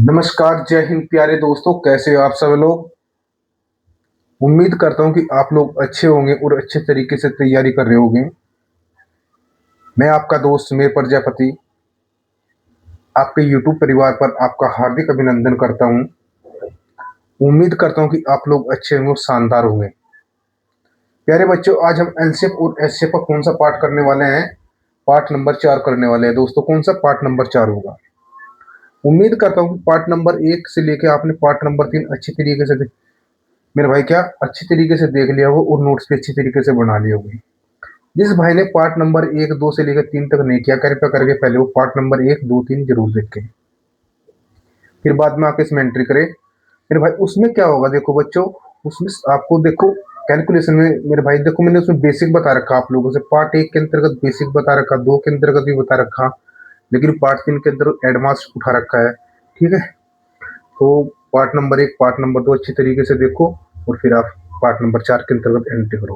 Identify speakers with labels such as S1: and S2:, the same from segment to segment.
S1: नमस्कार, जय हिंद प्यारे दोस्तों, कैसे हो आप सब लोग। उम्मीद करता हूँ कि आप लोग अच्छे होंगे और अच्छे तरीके से तैयारी कर रहे होंगे। मैं आपका दोस्त सुमेर प्रजापति आपके यूट्यूब परिवार पर आपका हार्दिक अभिनंदन करता हूँ। उम्मीद करता हूँ कि आप लोग अच्छे होंगे और शानदार होंगे। प्यारे बच्चों, आज हम एलसीएम और एचसीएफ का कौन सा पाठ करने वाले हैं। पाठ नंबर 4 करने वाले हैं दोस्तों। कौन सा पाठ नंबर 4 होगा। उम्मीद करता हूँ कि पार्ट नंबर 1 से लेकर आपने पार्ट नंबर 3 अच्छी तरीके से मेरे भाई क्या अच्छी तरीके से देख लिया हो और नोट्स भी अच्छी तरीके से बना लिए होंगे। जिस भाई ने पार्ट नंबर 1, 2 से लेकर 3 तक नहीं किया, कृपया करके पहले वो पार्ट नंबर 1, 2, 3 जरूर देखें, फिर बाद में आके इसमें एंट्री करें। मेरे भाई उसमें क्या होगा, देखो बच्चों, उसमें आपको देखो कैलकुलेशन में मेरे भाई देखो, मैंने उसमें बेसिक बता रखा आप लोगों से। पार्ट 1 के अंतर्गत बेसिक बता रखा, 2 के अंतर्गत भी बता रखा, लेकिन पार्ट 3 के अंदर एडवांस उठा रखा है। ठीक है, तो पार्ट नंबर 1, पार्ट नंबर 2 अच्छी तरीके से देखो और फिर आप पार्ट नंबर 4 के अंतर्गत एंट्री करो।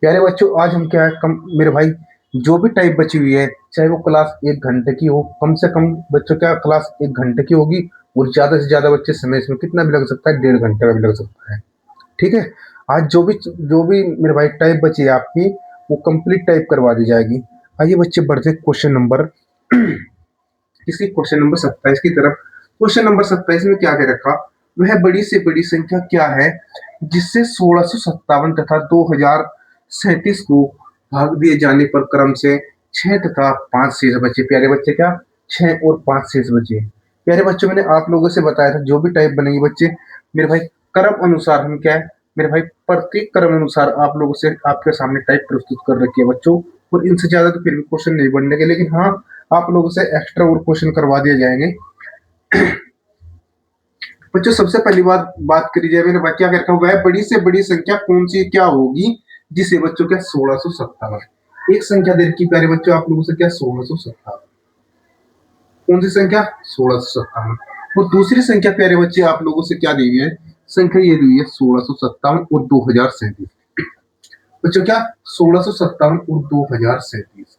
S1: प्यारे बच्चों, आज हम क्या है कम मेरे भाई, जो भी टाइप बची हुई है, चाहे वो क्लास 1 घंटे की हो, कम से कम बच्चों क्या क्लास 1 घंटे की होगी, और ज्यादा से ज्यादा बच्चे समय इसमें कितना भी लग सकता है, 1.5 घंटे का भी लग सकता है। ठीक है, आज जो भी मेरे भाई टाइप बची है आपकी, वो कंप्लीट टाइप करवा दी जाएगी। आइए बच्चे बढ़ते क्वेश्चन नंबर किसी क्वेश्चन नंबर 27 की तरफ। क्वेश्चन नंबर 27 में क्या कह रखा, वह बड़ी से बड़ी संख्या क्या है जिससे 1657 तथा 2037 को भाग दिए जाने पर क्रम से 6 तथा 5 शेष बचे। प्यारे बच्चे क्या 6 और 5 शेष बचे। प्यारे बच्चों, मैंने आप लोगों से बताया था जो भी टाइप बनेगी बच्चे, मेरे भाई क्रम अनुसार हम क्या है मेरे भाई, प्रत्येक क्रम अनुसार आप लोगों से आपके सामने टाइप प्रस्तुत कर रखी है बच्चों। और इनसे ज्यादा तो फिर भी क्वेश्चन नहीं बनने के, लेकिन हाँ, आप लोगों से एक्स्ट्रा और क्वेश्चन करवा दिए जाएंगे। बच्चों, सबसे पहली बात करी जाए, मेरे क्या कहता हूँ, वह बड़ी से बड़ी संख्या कौन सी क्या होगी जिसे बच्चों क्या 1657। एक संख्या दे रखी प्यारे बच्चों आप लोगों से, क्या 1657। कौन सी संख्या 1657। और दूसरी संख्या प्यारे बच्चे आप लोगों से क्या दी हुई है, संख्या ये दी हुई है 1657 और 2037। बच्चों क्या 1657 और 2037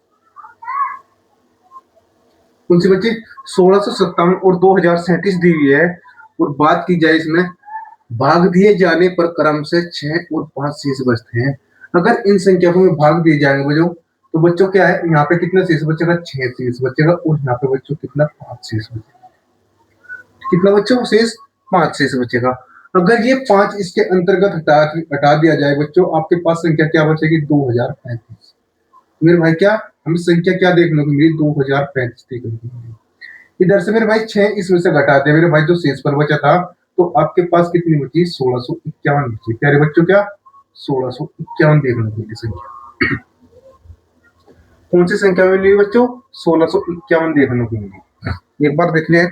S1: कौन सी बच्चे 1657 और 2037 दी हुई है। और बात की जाए इसमें भाग दिए जाने पर क्रम से 6 और 5 शेष बचते हैं। अगर इन संख्या को भाग दिए जाएंगे बच्चों, तो बच्चों क्या है यहाँ पे कितना शेष बचेगा, 6 शेष बचेगा, और यहाँ पे बच्चों कितना 5 शेष बचेगा। कितना बच्चों शेष 5 शेष बचेगा। अगर ये 5 इसके अंतर्गत हटा दिया जाए बच्चों, आपके पास संख्या क्या बचेगी, 2035। मेरे भाई क्या हमें संख्या क्या देखने को मिली, 2035 देखने को मिली। इधर से मेरे भाई 6 इसमें से घटा दे मेरे भाई, जो शेष पर बचा था, तो आपके पास कितनी बची, 1651 बची। प्यारे बच्चों क्या 1651 देखने को मिली संख्या। कौन सी संख्या मिली बच्चों, 1651 देखने को मिली। एक बार देख लिया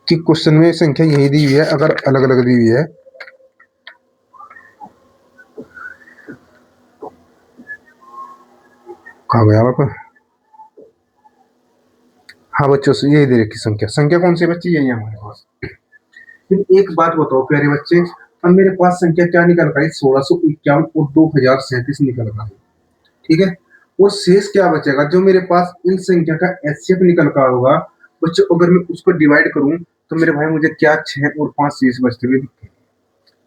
S1: कि क्वेश्चन में संख्या यही दी हुई है, अगर अलग अलग दी हुई है। कहा गया आप, हाँ बच्चों से यही दे रखी संख्या। संख्या कौन सी बच्ची, यही है हमारे पास। फिर एक बात बताओ प्यारे बच्चे, अब मेरे पास संख्या क्या निकल रही, 1651 और 2037 निकल रहा है। ठीक है, और शेष क्या बचेगा, जो मेरे पास इन संख्या का एचसीएफ निकल का होगा बच्चों, अगर मैं उसको डिवाइड करूं तो मेरे भाई मुझे क्या 6 और 5 शेष बचते हुए दिखते।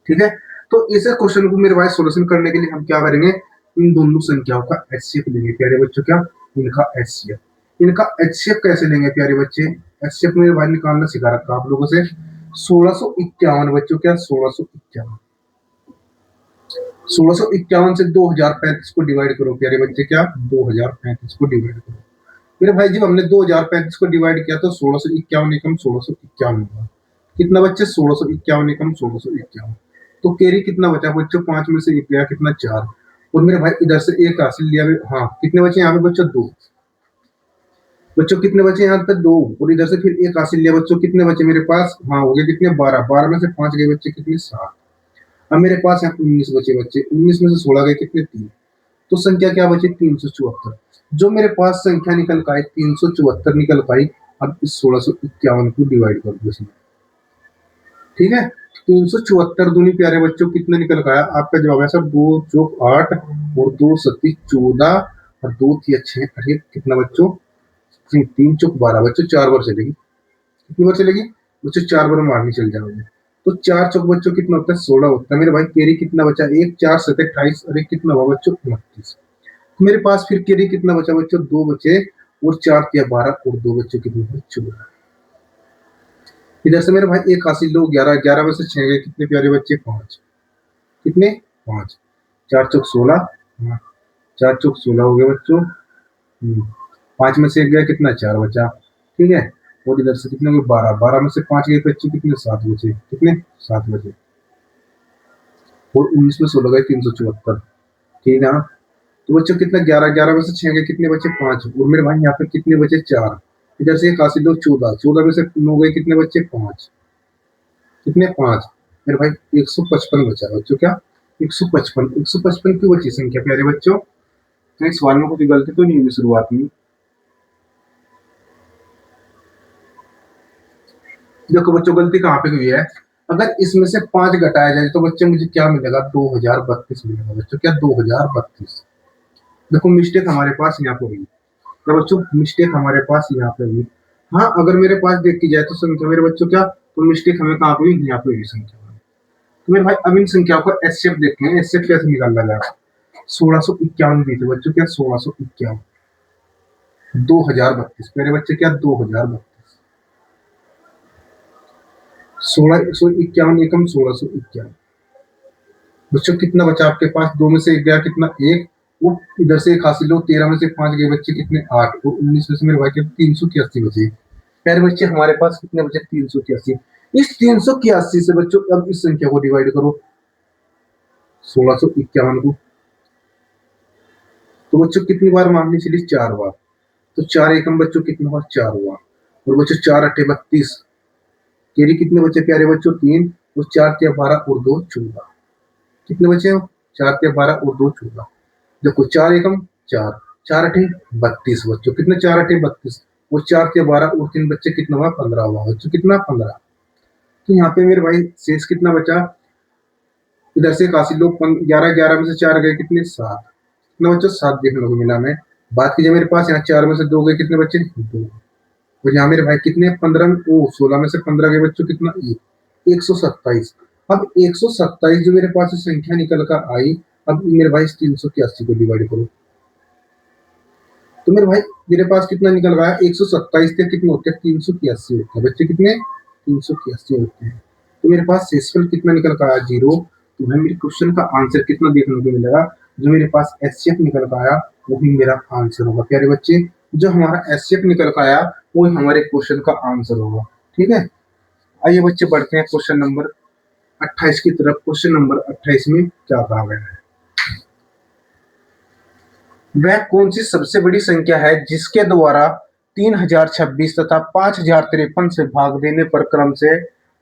S1: ठीक है, तो इस क्वेश्चन को मेरे भाई सोल्यूशन करने के लिए हम क्या करेंगे, इन दोनों संख्याओं का एचसीएफ लेंगे प्यारे बच्चों। क्या इनका एचसीएफ, इनका एचसीएफ कैसे लेंगे प्यारे बच्चे, एचसीएफ मेरे भाई निकालना सिखा रखा आप लोगों से। 1651 बच्चों, क्या 1651, 1651 से 2035 को डिवाइड करो प्यारे बच्चे, क्या 2035 को डिवाइड करो। मेरे भाई जब हमने 2035 को डिवाइड किया तो 1651 एकम 1651 होगा। कितना बच्चे 1651 एकम 1651। तो कैरी कितना बचा बच्चों, 5 में से 1 गया, कितना 4। और मेरे भाई इधर से एक हासिल लिया, हाँ कितने बचे यहाँ पे बच्चों, 2। बच्चों कितने बचे यहाँ पे, 2। और इधर से फिर एक हासिल लिया बच्चों, कितने बचे मेरे पास, हाँ हो गए कितने 12, 12 में से 5 गए बच्चे, कितने 7। अब मेरे पास यहाँ 19 बचे बच्चे, 19 में से 16 गए, कितने 3। तो संख्या क्या बची, 374। जो मेरे पास संख्या निकल का 374 निकल पाई। अब इस 1651 को डिवाइड कर दो इसमें। ठीक है, 374 दूनी प्यारे बच्चों कितने निकल का आया, आपका जवाब है सर 2 चौक 8 और 2 सती 14 और 2 3 6 अरे कितना बच्चों, 3 चौक 12 बच्चों, 4 बार चलेगी। कितनी बार चलेगी बच्चों? 4 बार मारनी चल जाओगे। तो 4 चौक बच्चों कितना होता है? 16 होता है। मेरे भाई कैरी कितना बचा? 1 4 7 28 और एक कितना हुआ बच्चों? 29। तो मेरे पास फिर कैरी कितना बचा बच्चों? 2 बचे और 4 या 12 और 2 बच्चों कितने हुए? 14। इधर से मेरे भाई एक हासिल लो 11, 11 में से 6 गए कितने प्यारे बच्चे? 5। कितने? 5। 4 चौक 16, 4 चौक 16 हो गए बच्चों। 5 में से एक गया कितना? 4 बचा। ठीक है। और इधर से कितने गए? 12, 12 में से 5 गए बच्चे कितने? 7 बचे। कितने? 7 बचे। और 19 में 16 गए 374। ठीक है। तो बच्चों कितना? 11, 11 में से 6 गए कितने बचे? 5। और मेरे भाई यहाँ पे कितने बचे? 4। इधर से एक हासिल लो 14, 14 में से 9 गए कितने बच्चे? 5। कितने? 5। मेरे भाई 155 बचा बच्चों। क्या? 155। 155 की बची संख्या प्यारे बच्चों। तो इस सवाल में कुछ गलती तो नहीं हुई शुरुआत में? देखो बच्चों गलती कहाँ पे हुई है? अगर इसमें से 5 घटाया जाए तो बच्चे मुझे क्या मिलेगा? 2032 मिलेगा बच्चों। क्या? 2032। देखो मिस्टेक हमारे पास यहाँ पे हुई। तो बच्चों मिस्टेक हमारे पास यहाँ पे हुई। हाँ अगर मेरे पास देखी जाए तो संख्या मेरे बच्चों क्या, तो मिस्टेक हमें कहाँ पे हुई? यहाँ पे हुई संख्या में। तो मेरे भाई अब इन संख्याओं को एचसीएफ देखते हैं। एचसीएफ कैसे निकालना जाएगा? 1651 दी थी बच्चों। क्या? 1651। 2032 मेरे बच्चे। क्या? 2032। 1651 एकम 1651। बच्चों कितना बचा आपके पास? 2 में से एक गया कितना? एक। वो इधर से एक हासिल हो। 13 में से 5 गए बच्चे कितने? 8। और 19 में से मेरे भाई के 381 बचे। प्यारे बच्चे हमारे पास कितने बचे? 381। इस 381 से बच्चों अब इस संख्या को डिवाइड करो 1651 को। तो बच्चों कितनी बार मारनी चली? 4 बार। तो 4 एकम बच्चों कितनी बार? 4 हुआ। और बच्चों 4 अठे 32। कैरी कितने बचे प्यारे बच्चों? 3। और 4 या 12 और 2 14। कितने बचे हो? 4 या 12 और 2 14। देखो 4 एकम 4, 4 अठे 32 बच्चों। कितने? 4 अठे 32। और 4 के 12 और 3 बच्चे कितना हुआ? 15 हुआ बच्चों। कितना? 15। तो यहाँ पे मेरे भाई शेष कितना बचा? इधर से काशी लोग 11, 11 में से 4 गए कितने? 7। कितना बच्चों? 7 देखने को मिला। मैं बात कीजिए मेरे पास यहाँ 4 में से 2 गए कितने बच्चे? 2। और यहाँ मेरे भाई कितने? 15 में 16 में से 15 गए बच्चों कितना? 1। 127। अब 127 जो मेरे पास संख्या निकल कर आई, अब मेरे भाई 381 को डिवाइड करो। तो मेरे भाई मेरे पास कितना निकल रहा है? 127 के कितने होते हैं? 381 होते हैं बच्चे। कितने? 381 होते हैं। तो मेरे पास शेषफल कितना निकल कर आया? 0। तो भाई मेरे क्वेश्चन का आंसर कितना देखने को मिलेगा? जो मेरे पास एचसीएफ निकल कर आया वही मेरा आंसर होगा प्यारे बच्चे। जो हमारा एचसीएफ निकल कर आया वही हमारे क्वेश्चन का आंसर होगा। ठीक है। आइए बच्चे बढ़ते हैं क्वेश्चन नंबर 28 की तरफ। क्वेश्चन नंबर 28 में क्या कहा गया है? वह कौन सी सबसे बड़ी संख्या है जिसके द्वारा 3026 तथा 5053 से भाग देने पर क्रम से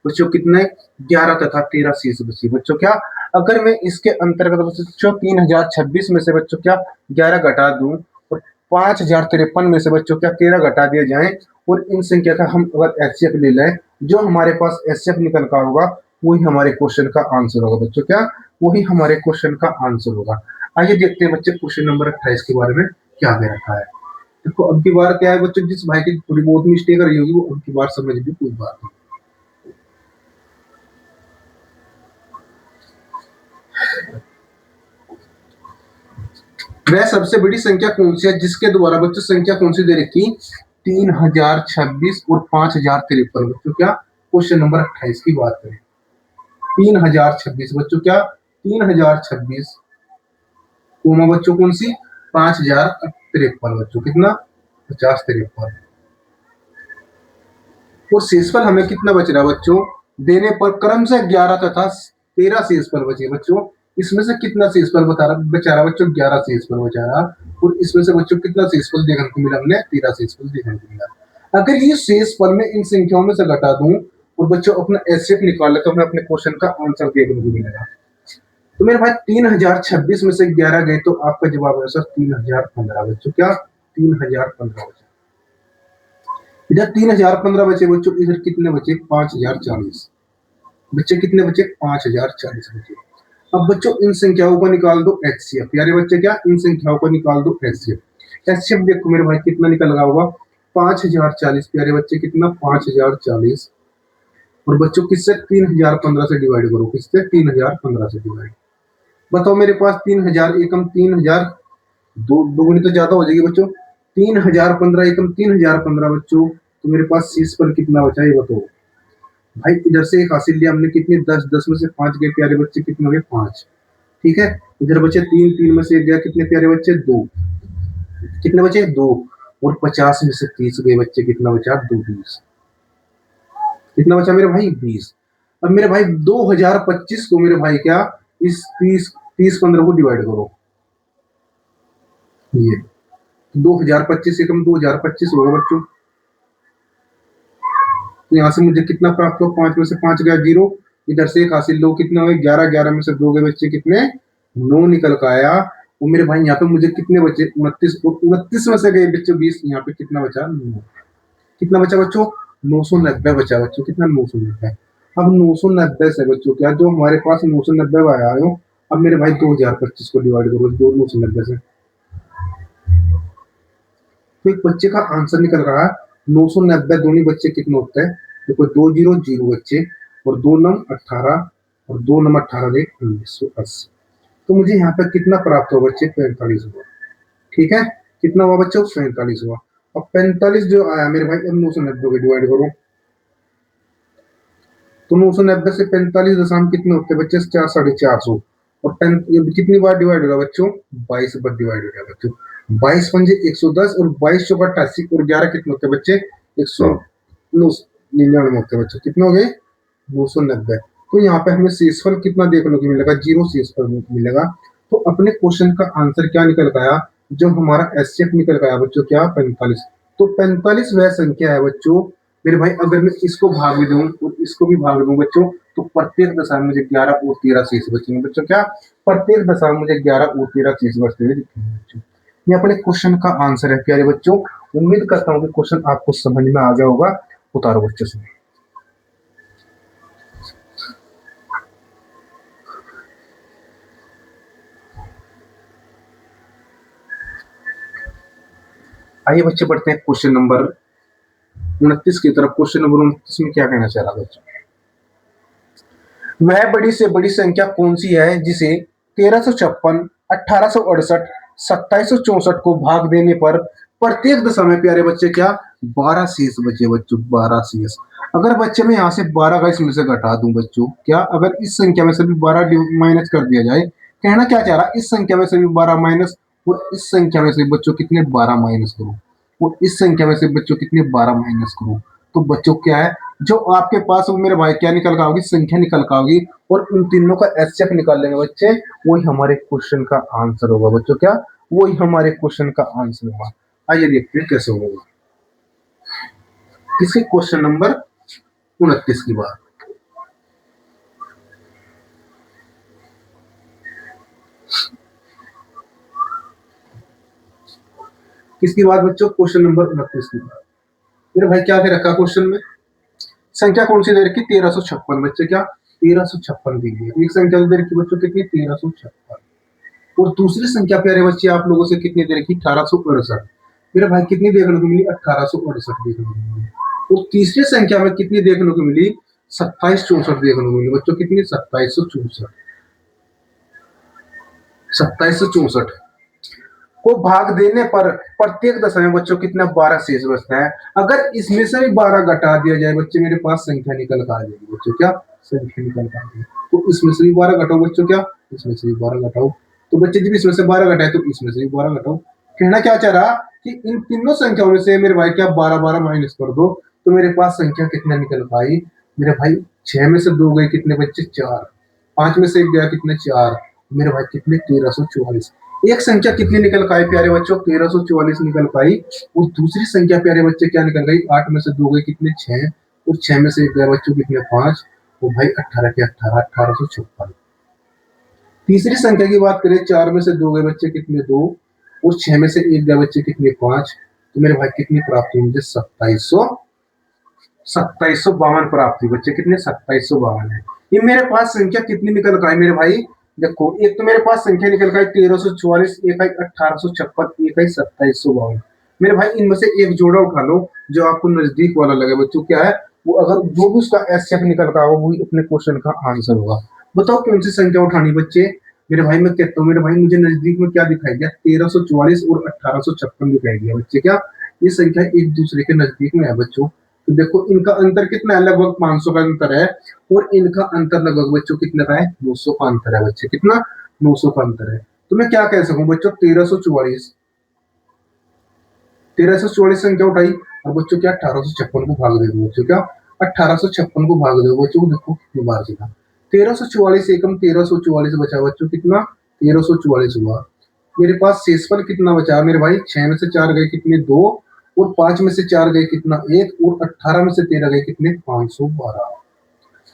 S1: बच्चों कितने? 11 तथा 13 शेष बची बच्चों। क्या? अगर मैं इसके अंतर्गत बच्चों 3026 में से बच्चों क्या 11 घटा दूं और 5053 में से बच्चों क्या 13 घटा दिए जाए और इन संख्या का हम अगर एचसीएफ ले लें, जो हमारे पास एचसीएफ निकल का होगा वही हमारे क्वेश्चन का आंसर होगा बच्चों। क्या? वही हमारे क्वेश्चन का आंसर होगा। आइए देखते हैं बच्चे क्वेश्चन नंबर 28 के बारे में क्या दे रखा है। देखो अब की बार क्या है बच्चों, जिस भाई की थोड़ी बहुत मिस्टेक रही होगी वो अब की बार समझ भी कोई बात नहीं। वह सबसे बड़ी संख्या कौन सी है जिसके द्वारा बच्चों संख्या कौन सी दे रखी? 3026 और 5053 बच्चों। क्या? क्वेश्चन नंबर 28 की बात करें। 3026 बच्चों। क्या? 3026 कोमा बच्चों कौन सी? 5053 बच्चों। कितना? 5053। और शेषफल हमें कितना बच रहा है बच्चों? देने पर क्रम से 11 तथा 13 शेषफल बचे बच्चों। इसमें से कितना शेषफल बचा रहा बच्चों? 11 शेषफल बचा रहा। और इसमें से बच्चों कितना शेषफल देखने को मिला? हमने 13 शेषफल देखने को मिला। अगर ये शेषफल में इन संख्याओं में से घटा दूं और बच्चों अपना एचसीएफ निकाले तो हमें अपने क्वेश्चन का आंसर देखने को मिलेगा। तो मेरे भाई 3026 में से 11 गए तो आपका जवाब है सर 3015 बच्चों। क्या? 3015 बच्चों। इधर 3015 बचे बच्चों, इधर कितने बचे? 5040 बच्चे। कितने बचे? 5040 बचे। अब बच्चों इन संख्याओं को निकाल दो एचसीएफ। यारे बच्चे क्या? इन संख्याओं को निकाल दो एचसीएफ। एचसीएफ देखो मेरे भाई कितना निकल रहा होगा? 5040 प्यारे बच्चे, कितना 5040। और बच्चों किससे 3015 से डिवाइड करो, किससे 3015 से डिवाइड। बताओ मेरे पास 3000 एकम 3000, दो दोगुनी तो ज्यादा हो जाएगी बच्चों, 3015 एकम 3015 बच्चों। तो मेरे पास शीर्ष पर कितना बचा ये बताओ भाई। इधर से एक हासिल लिया हमने, कितने 10, 10 में से 5 गए प्यारे बच्चे, कितने हो गए 5। ठीक है, इधर बचे 3, 3 में से 1 गया, कितने प्यारे बच्चे 2, कितने बचे 2। और 50 में से 30 गए बच्चे, कितना बचा 2, 20। कितना बचा मेरे भाई 20। अब मेरे भाई 2025 को मेरे भाई क्या, इस 30 30 15 को डिवाइड करो। ये 2025 से कम 2025 होगा बच्चों। तो यहाँ से मुझे कितना प्राप्त हो, 5 में से 5 गया 0, इधर से एक हासिल लो, कितना हुए 11, 11 में से 2 गए बच्चे, कितने 9 निकल का आया। वो मेरे भाई यहाँ पे मुझे कितने बचे 29, और 29 में से गए बच्चे 20, यहाँ पे कितना बचा 9। कितना बचा बच्चों 990 बचा बच्चों, कितना 990। अब 990 से बच्चों क्या, जो हमारे पास 990 आया हो, अब मेरे भाई 2025 को डिवाइड करो 990 से। तो एक बच्चे का आंसर निकल रहा है 990, दोनों बच्चे कितने होते हैं देखो, 200 बच्चे, और 2 नम 18, और 2 नम 18 दे 1980। तो मुझे यहाँ पर कितना प्राप्त हुआ बच्चे 45 हुआ। ठीक है, कितना हुआ बच्चों 45 हुआ। अब 45 जो आया मेरे भाई, अब 990 को डिवाइड करो। तो 990 से 45 दशमलव कितने होते हैं बच्चे, 4, 450। और ये कितनी बार डिवाइड होगा बच्चों, 22 बार डिवाइड हो गया बच्चों। 22 पंजे 110, और 22 चौका 88, और 11 कितने होते हैं बच्चे 199 होते हैं बच्चों। कितने हो गए 990। तो यहाँ पे हमें शेषफल कितना देखने को मिलेगा, 0 शेषफल मिलेगा। तो अपने क्वेश्चन का आंसर क्या निकल गया, जो हमारा एचसीएफ निकल गया बच्चों क्या 45। तो 45 वह संख्या है बच्चों मेरे भाई, अगर मैं इसको भाग भी दूं और इसको भी भाग दूं बच्चों, तो प्रत्येक दशा में मुझे 11 और 13 शेष बचेंगे बच्चों। क्या प्रत्येक दशा में मुझे 11 और 13 शेष बचते हुए दिखेंगे बच्चों। ये अपने क्वेश्चन का आंसर है प्यारे बच्चों। उम्मीद करता हूँ कि क्वेश्चन आपको समझ में आ गया होगा। उतारो बच्चों से। आइए बच्चे बढ़ते हैं क्वेश्चन नंबर 29 की तरफ। क्वेश्चन नंबर 29 में क्या कहना चाह रहा बच्चों, वह बड़ी से बड़ी संख्या कौन सी है जिसे 1356, 1868, 2764 को भाग देने पर प्रत्येक दशा में प्यारे बच्चे क्या 12 शेष बचे बच्चों, 12 शेष। अगर बच्चे मैं यहाँ से 12 का इसमें से घटा दूं बच्चों, क्या अगर इस संख्या में से भी 12 माइनस कर दिया जाए, कहना क्या चाह रहा, इस संख्या में से भी 12 माइनस, और इस संख्या में से बच्चों कितने 12 माइनस करो, और इस संख्या में से बच्चों कितने 12 माइनस करो। तो बच्चों क्या है, जो आपके पास वो मेरे भाई क्या निकल का होगी, संख्या निकल का होगी, और उन तीनों का एचसीएफ निकाल लेंगे बच्चे, वही हमारे क्वेश्चन का आंसर होगा बच्चों। क्या वही हमारे क्वेश्चन का आंसर होगा। आइए देखते हैं कैसे होगा। किसके क्वेश्चन नंबर 29 की बात, किसकी बात बच्चों, क्वेश्चन नंबर 29 की बात। मेरे भाई क्या दे रखा क्वेश्चन में, संख्या कौन सी दे रखी 1356 बच्चे, क्या 1356 दी गई। एक संख्या दे रखी बच्चों कितनी 1356, और दूसरी संख्या प्यारे बच्चे आप लोगों से कितनी दे रखी 1868। मेरे भाई कितनी देखने को मिली 1868 देखने को मिली। और तीसरी संख्या में कितनी देखने को मिली 2764 देखने को मिली बच्चों, कितनी 2764, 2764 को भाग देने पर प्रत्येक दशा में बच्चों कितना 12 शेष बचता है। अगर इसमें से भी 12 घटा दिया जाए बच्चे, मेरे पास संख्या निकल कर आ जाएगी बच्चों। क्या संख्या निकल कर आ जाएगी। तो इसमें से भी 12 घटाओ बच्चों, क्या इसमें से भी 12 घटाओ। तो बच्चे जब इसमें से 12 घटाए तो इसमें से भी 12 घटाओ। कहना क्या चाह रहा कि इन तीनों संख्याओं में से मेरे भाई क्या 12 माइनस कर दो, तो मेरे पास संख्या कितना निकल पाई मेरे भाई, 6 में से 2 गए कितने बच्चे 4, 5 में से 1 गया कितने 4, मेरे भाई कितने 1344। एक संख्या कितनी निकल पाई प्यारे बच्चों 1344 निकल पाई। और दूसरी संख्या प्यारे बच्चे क्या निकल गई, 8 में से 2 गए कितने 6, और 6 में से 1 गया बच्चों कितने 5, और भाई 18 के 18, 1856। तीसरी संख्या की बात करें, 4 में से 2 गए बच्चे कितने 2, और 6 में से 1 गया बच्चे कितने 5, तो मेरे भाई कितनी प्राप्त हुई मुझे 2752 प्राप्त हुई बच्चे, कितने 2752 है। ये मेरे पास संख्या कितनी निकल गई मेरे भाई, देखो एक तो मेरे पास संख्या निकल गई 1344, एक आई 1856, एक आई 2752। मेरे भाई इनमें से एक जोड़ा उठा लो जो आपको नजदीक वाला लगे बच्चों। क्या है वो, अगर जो भी उसका एस शेप निकल का होगा वही अपने क्वेश्चन का आंसर होगा। बताओ कौन सी संख्या उठानी बच्चे। मेरे भाई मैं कहता हूँ, मेरे भाई मुझे नजदीक में क्या दिखाई दिया, 1344 और 1856 दिखाई दिया बच्चे। क्या ये संख्या एक दूसरे के नजदीक में है बच्चों। तो देखो इनका अंतर कितना है, लगभग 500 का अंतर है। और इनका अंतर लगभग बच्चों कितने का है, 900 का अंतर है बच्चे। कितना, 900 का अंतर है। तो मैं क्या कह सकूं बच्चों, 1344 संख्या उठाई और बच्चों क्या 1856 को भाग दे दो बच्चों। क्या 1856 को भाग दो बच्चों, देखो कितनी बार चला। 1344 एकम 1344 बचा बच्चों। कितना, 1344 हुआ। मेरे पास शेषफल कितना बचा मेरे भाई, 6 में से 4 गए कितने, 2। और 5 में से 4 गए कितना, 1। और 18 में से 13 गए कितने, 512।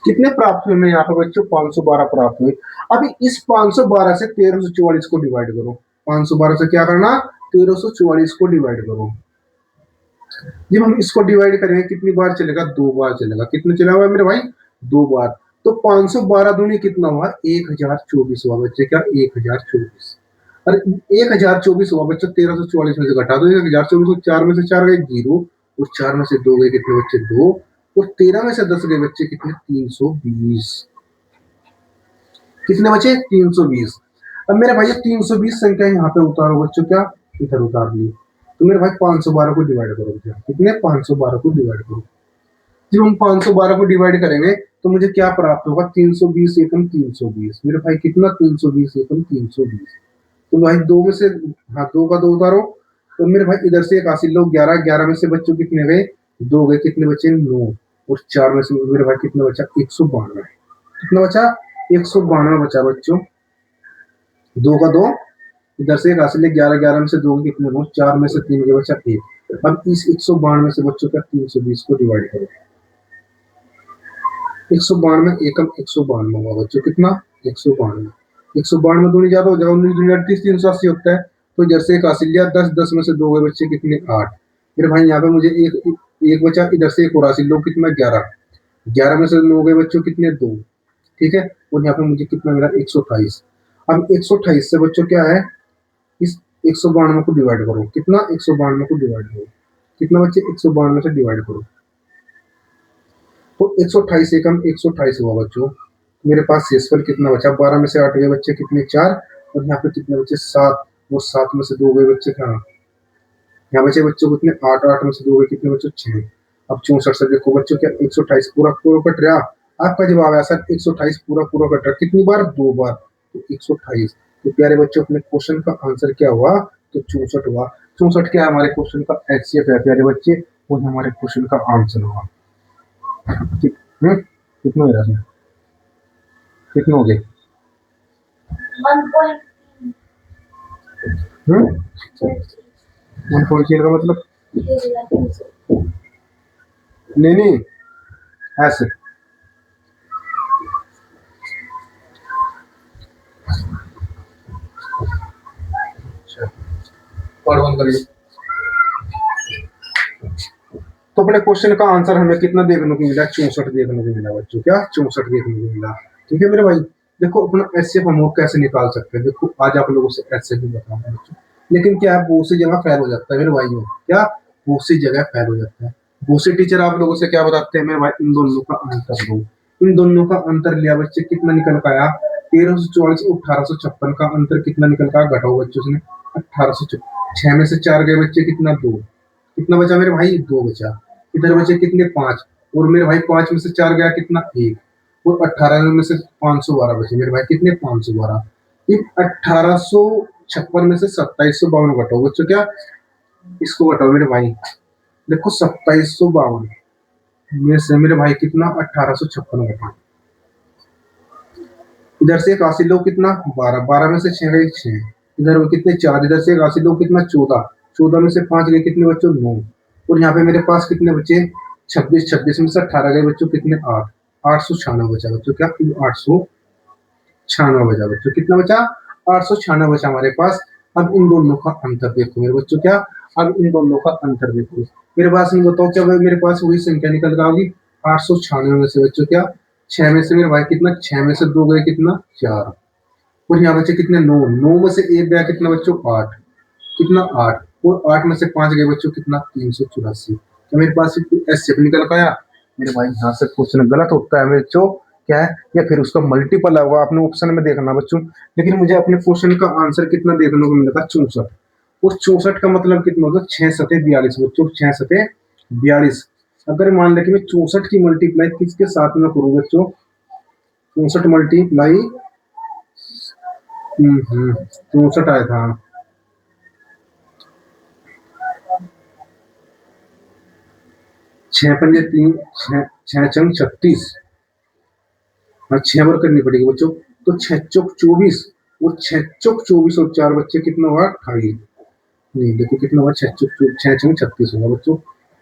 S1: कितने प्राप्त हुए मैं यहाँ पे बच्चों, 512 प्राप्त हुए। अभी इस 512 से 1344 को डिवाइड करो। 512 से क्या करना, 1344 को डिवाइड करो। जब हम इसको डिवाइड करेंगे कितनी बार चलेगा, 2 बार चलेगा। कितने चला हुआ मेरे भाई, 2 बार। तो 512 दूनी कितना हुआ, 1024 हुआ बच्चे। क्या 1024। और 1024 हुआ बच्चों, 1344 में से घटा दो 1024 को। 4 में से 4 गए 0। और 4 में से 2 गए कितने बच्चे, 2। और 13 में से 10 गए बच्चे कितने, 320। कितने बचे, 320। अब मेरे भाई 320 संख्या यहाँ पे उतारो बच्चों। क्या इधर उतार ली। तो मेरे भाई 512 को डिवाइड करो बच्चे। कितने, 512 को डिवाइड करो। जब हम 512 को डिवाइड करेंगे तो मुझे क्या प्राप्त होगा, 320 एकम 320। मेरे भाई कितना, 320 एकम 320। तो भाई 2 में से, हाँ 2 का 2 उतारो। तो मेरे भाई इधर से एक हासिल लो, 11। 11 में से बच्चों कितने गए, 2 गए। कितने बचे, 9। और 4 में से मेरे भाई कितना बचा, 192। कितना बचा, 192 बचा बच्चों। 2 का 2, इधर से एक हासिल है, 11। 11 में से 2 कितने हो, 4 में से 3 के बचा 1। अब इस 192 से बच्चों का 320 को डिवाइड करो। 192 एकम 192 होगा बच्चों। कितना, 192। 192 दूनी ज्यादा हो जाएगा, 19 दूनी 38, 380 होता है। तो इधर से एक हासिल लिया, 10। 10 में से 2 गए बच्चे कितने, 8। फिर भाई यहाँ पे मुझे एक बचा, इधर से एक और हासिल लो, कितना, 11। 11 में से 9 गए बच्चों कितने, 2। ठीक है। और यहाँ पे मुझे कितना मिला, 128। अब 128 से बच्चों क्या है, इस 192 को डिवाइड करो। कितना, 192 को डिवाइड करो। कितना बच्चे, 192 से डिवाइड करो। तो 128 एकम 128 हुआ बच्चों। मेरे पास शेषफल कितना बचा, 12 में से 8 गए बच्चे कितने, 4। और यहाँ पे कितने बच्चे, 7। वो 7 में से 2 गए बच्चे कहाँ, यहाँ बचे बच्चों कितने, 8। 8 में से 2 गए कितने बच्चों, 6। अब 64 से देखो बच्चों, क्या 128 पूरा पूरा कट रहा। आपका जवाब है सर 128 पूरा पूरा कट रहा। कितनी बार, 2 बार। तो 128। तो प्यारे बच्चों अपने क्वेश्चन का आंसर क्या हुआ, तो 64 हुआ। 64 क्या हमारे क्वेश्चन का एचसीएफ है प्यारे बच्चे, वो हमारे क्वेश्चन का आंसर हुआ। कितने हो रहा, कितने हो गए, 1.8 का मतलब, नहीं नहीं ऐसे। पढ़ बंद करिए। तो अपने क्वेश्चन का आंसर हमें कितना देखने को मिला, 64 देखने को मिला बच्चों। क्या 64 देखने को मिला। ठीक है मेरे भाई। देखो अपना एचसीएफ हम लोग कैसे निकाल सकते हैं, देखो आज आप लोगों से एचसीएफ भी बताऊंगा बच्चों। लेकिन क्या है, बहुत सी जगह फेल हो जाता है मेरे भाइयों। क्या, बहुत सी जगह फेल हो जाता है। बहुत से टीचर आप लोगों से क्या बताते हैं मेरे भाई, इन दोनों का अंतर दो। इन दोनों का अंतर लिया बच्चे, कितना निकल का आया, 1344 और 1856 का अंतर कितना निकल का, घटाओ बच्चों से 1856। 6 में से 4 गए बच्चे कितना, 2। कितना बचा मेरे भाई, 2 बचा। इधर बचे कितने, 5। और मेरे भाई 5 में से 4 गया कितना, 1। और 18 में से 512 बचे मेरे भाई कितने, 512। इन 1856 में से 2752 घटाओ बच्चों। क्या, इसको घटाओ मेरे भाई। देखो 2752 में से मेरे भाई कितना, 1856 घटाओ। इधर से एक हासिल लो कितना, 12। 12 में से 6 गए 6। इधर वो कितने, 4। इधर से एक हासिल लो कितना, 14। 14 में से 5 गए कितने बच्चों, 9। और यहाँ पे मेरे पास कितने बचे, 26। 26 में से 18 गए बच्चों कितने, 8। 896 बचा बच्चों। क्या, 896 बचा बच्चों। कितना बचा, 896 बचा हमारे पास। अब इन दोनों का अंतर देखो मेरे बच्चों। क्या, अब इन दोनों का अंतर देखो मेरे पास। इन बताओ क्या मेरे पास वही संख्या निकल कर होगी, 896 में से बच्चों क्या, 6 में से मेरे भाई कितना, 6 में से 2 गए कितना, 4। और यहाँ बचे कितने, 9। 9 में से 1 गया कितना बच्चों, 8। कितना, 8। और 8 में से 5 गए बच्चों, कितना 384। तो मेरे पास एचसीएफ निकल के आया। मेरे भाई यहाँ से क्वेश्चन गलत होता है बच्चों, क्या है, या फिर उसका मल्टीपल होगा, आपने ऑप्शन में देखना बच्चों। लेकिन मुझे अपने क्वेश्चन का आंसर कितना देखने को मिला था, 64। उस 64 का मतलब कितना होगा, 6×7 = 42 बच्चों, 6×7 = 42। अगर मान लें कि मैं 64 की मल्टीप्लाई किसके साथ में करूँ बच्चों, 64 मल्टीप्लाई 64 आया था, 6×5 = 3, 6×6 = 36, और 6 बार करनी पड़ेगी बच्चों। तो 6×4 = 24, और 6×4 = 24 और 4 बच्चे कितना हुआ, 28। नहीं देखो कितना हुआ, 6×36 होगा बच्चों,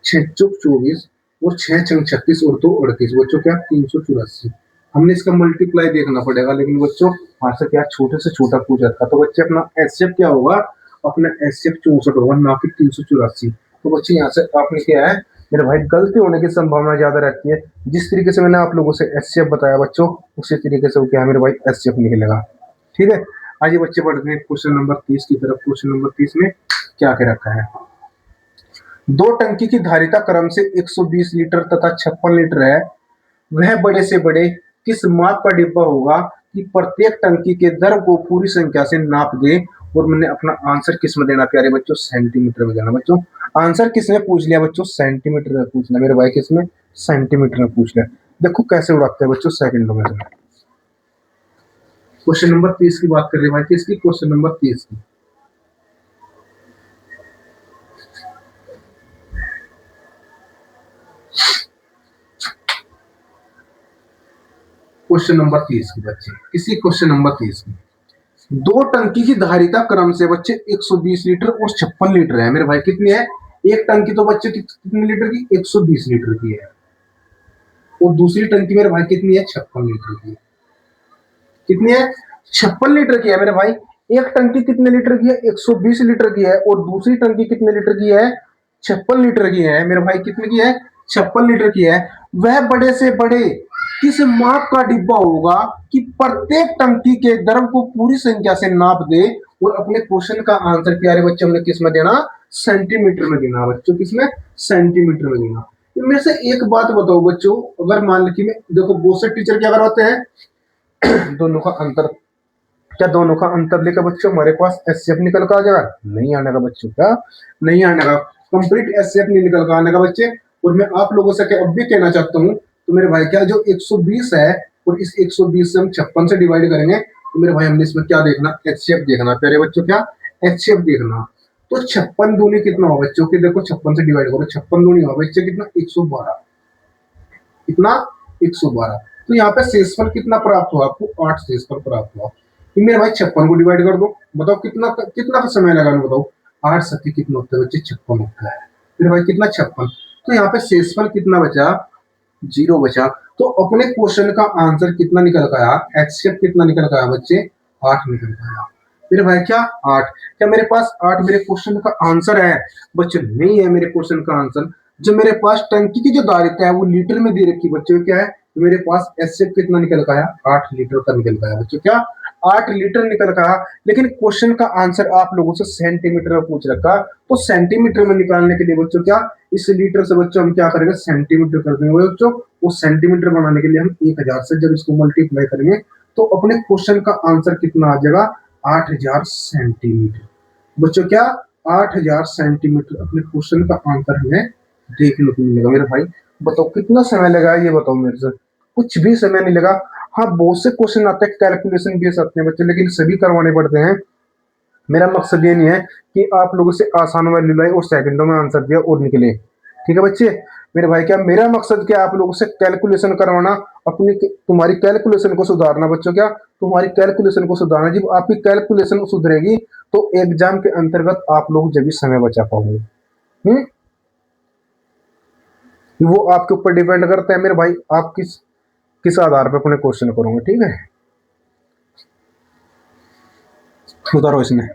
S1: 6×24 और 6×36 और 2 38 बच्चों, क्या 384। हमने इसका मल्टीप्लाई देखना पड़ेगा, लेकिन बच्चों वहां से क्या छोटे से छोटा पूछ रखा, तो बच्चे अपना एचसीएफ क्या होगा, अपना एचसीएफ 64 होगा, ना कि 384। तो बच्चे यहाँ से आपने क्या है मेरे भाई, गलती होने की संभावना ज्यादा रहती है। जिस तरीके से मैंने आप लोगों से एचसीएफ बताया बच्चों, उसी तरीके से वो क्या है मेरे भाई, एचसीएफ निकलेगा। ठीक है, आइए बच्चे बढ़ते हैं क्वेश्चन नंबर 30 की तरफ। क्वेश्चन नंबर 30 में क्या क्या रखा है, दो टंकी की धारिता क्रम से 120 लीटर तथा 56 लीटर है, वह बड़े से बड़े किस माप का डिब्बा होगा कि प्रत्येक टंकी के दर को पूरी संख्या से नाप दे। और मैंने अपना आंसर किस में देना प्यारे बच्चों, सेंटीमीटर में देना बच्चों। आंसर किसने पूछ लिया बच्चों, सेंटीमीटर में पूछना मेरे भाई, किसमें, सेंटीमीटर में पूछ लिया। देखो कैसे उड़ाते हैं बच्चों, सेकंडों में। क्वेश्चन नंबर 30 की बात कर रहे हैं भाई, किसकी, क्वेश्चन नंबर 30 की। क्वेश्चन नंबर 30 की बच्चे, किसी क्वेश्चन नंबर 30 की। दो टंकी की धारिता क्रम से बच्चे 120 लीटर और 56 लीटर है। मेरे भाई कितनी है, एक टंकी तो बच्चे कितने लीटर की, 120 लीटर की है, और दूसरी टंकी मेरे भाई कितनी है, 56 लीटर की। कितनी है, 56 लीटर की है मेरे भाई। एक टंकी कितने लीटर की है, 120 लीटर की है, और दूसरी टंकी कितने लीटर की है, 56 लीटर की है मेरे भाई। कितने की है, 56 लीटर की है। वह बड़े से बड़े किस माप का डिब्बा होगा कि प्रत्येक टंकी के द्रव को पूरी संख्या से नाप दे। और अपने क्वेश्चन का आंसर प्यारे बच्चे हमने किस में देना, सेंटीमीटर में देना बच्चों, किसमें, सेंटीमीटर में देना। इनमें से एक बात बताओ बच्चों, अगर मान लीजिए देखो बहुत से टीचर क्या करवाते हैं, दोनों का अंतर, क्या दोनों का अंतर लेकर बच्चों हमारे पास एचसीएफ निकल कर आ जाएगा, नहीं आने का बच्चों, क्या नहीं आने का, कंप्लीट एचसीएफ नहीं निकल कर आने का बच्चे। और मैं आप लोगों से क्या अब भी कहना चाहता हूँ, तो मेरे भाई क्या जो 120 है, और इस 120 से हम 56 से डिवाइड करेंगे, तो मेरे भाई हमने इसमें क्या देखना, एचसीएफ देखना प्यारे बच्चों, क्या एचसीएफ देखना। तो 56 दूनी कितना हो बच्चों की, देखो 56 से डिवाइड करो, 56 दूनी हो बच्चे कितना, 112, कितना, 112। तो यहाँ पे शेषफल कितना प्राप्त हुआ आपको, 8 शेषफल प्राप्त हुआ। तो मेरे भाई 56 को डिवाइड कर दो, बताओ कितना कितना का समय लगा, बताओ 8 सत्ती कितना होता है बच्चे, 56 होता है मेरे भाई, कितना, 56। तो यहाँ पे शेषफल कितना बचा, 0 बचा। तो अपने क्वेश्चन का आंसर कितना निकल गया, एचसीएफ कितना निकल गया बच्चे, 8 निकल गया मेरे भाई, क्या 8। क्या मेरे पास 8 मेरे क्वेश्चन का आंसर है बच्चे, नहीं है मेरे क्वेश्चन का आंसर। जो मेरे पास टंकी की जो धारिता है वो लीटर में दे रखी बच्चों, क्या है, तो मेरे पास एचसीएफ कितना निकल गया, 8 लीटर का निकल गया बच्चों, क्या 8 लीटर निकल गया। लेकिन क्वेश्चन का आंसर आप लोगों से सेंटीमीटर में पूछ रखा, तो सेंटीमीटर में निकालने के लिए बच्चों क्या, इस लीटर से बच्चों हम क्या करेंगे, सेंटीमीटर कर देंगे बच्चों। वो सेंटीमीटर बनाने के लिए हम 1000 से जब इसको मल्टीप्लाई करेंगे, तो अपने क्वेश्चन का आंसर कितना आ जाएगा, 8000 सेंटीमीटर बच्चों, क्या 8000 सेंटीमीटर अपने क्वेश्चन का आंसर हमें देखने को मिलेगा मेरे भाई। बताओ कितना समय लगा, ये बताओ मेरे से, कुछ भी समय नहीं लगा। हाँ बहुत से क्वेश्चन आते हैं, कैलकुलेशन बेस आते हैं बच्चे, लेकिन सभी करवाने पड़ते हैं। मेरा मकसद ये नहीं है कि आप लोगों से आसान वैल्यू लाए और सेकंडों में आंसर दिया और निकले, ठीक है बच्चे। मेरे भाई क्या मेरा मकसद क्या, आप लोगों से कैलकुलेशन करवाना, अपनी तुम्हारी कैलकुलेशन को सुधारना बच्चों, क्या तुम्हारी कैलकुलेशन को सुधारना। जब आपकी कैलकुलेशन सुधरेगी तो एग्जाम के अंतर्गत आप लोग जब भी समय बचा पाओगे। वो आपके ऊपर डिपेंड करता है मेरे भाई, आप किस किस आधार पर अपने क्वेश्चन करोगे, ठीक है। उतारो इसमें।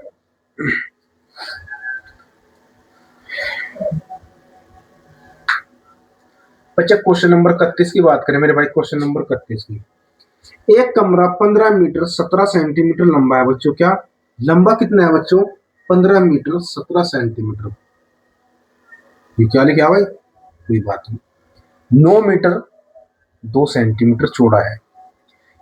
S1: अच्छा क्वेश्चन नंबर 31 की बात करें मेरे भाई, क्वेश्चन नंबर 31 की। एक कमरा 15 मीटर 17 सेंटीमीटर लंबा है बच्चों, क्या लंबा कितना है बच्चों, 15 मीटर 17 सेंटीमीटर। ये क्या लिखा भाई, कोई बात नहीं। 9 मीटर 2 सेंटीमीटर चौड़ा है।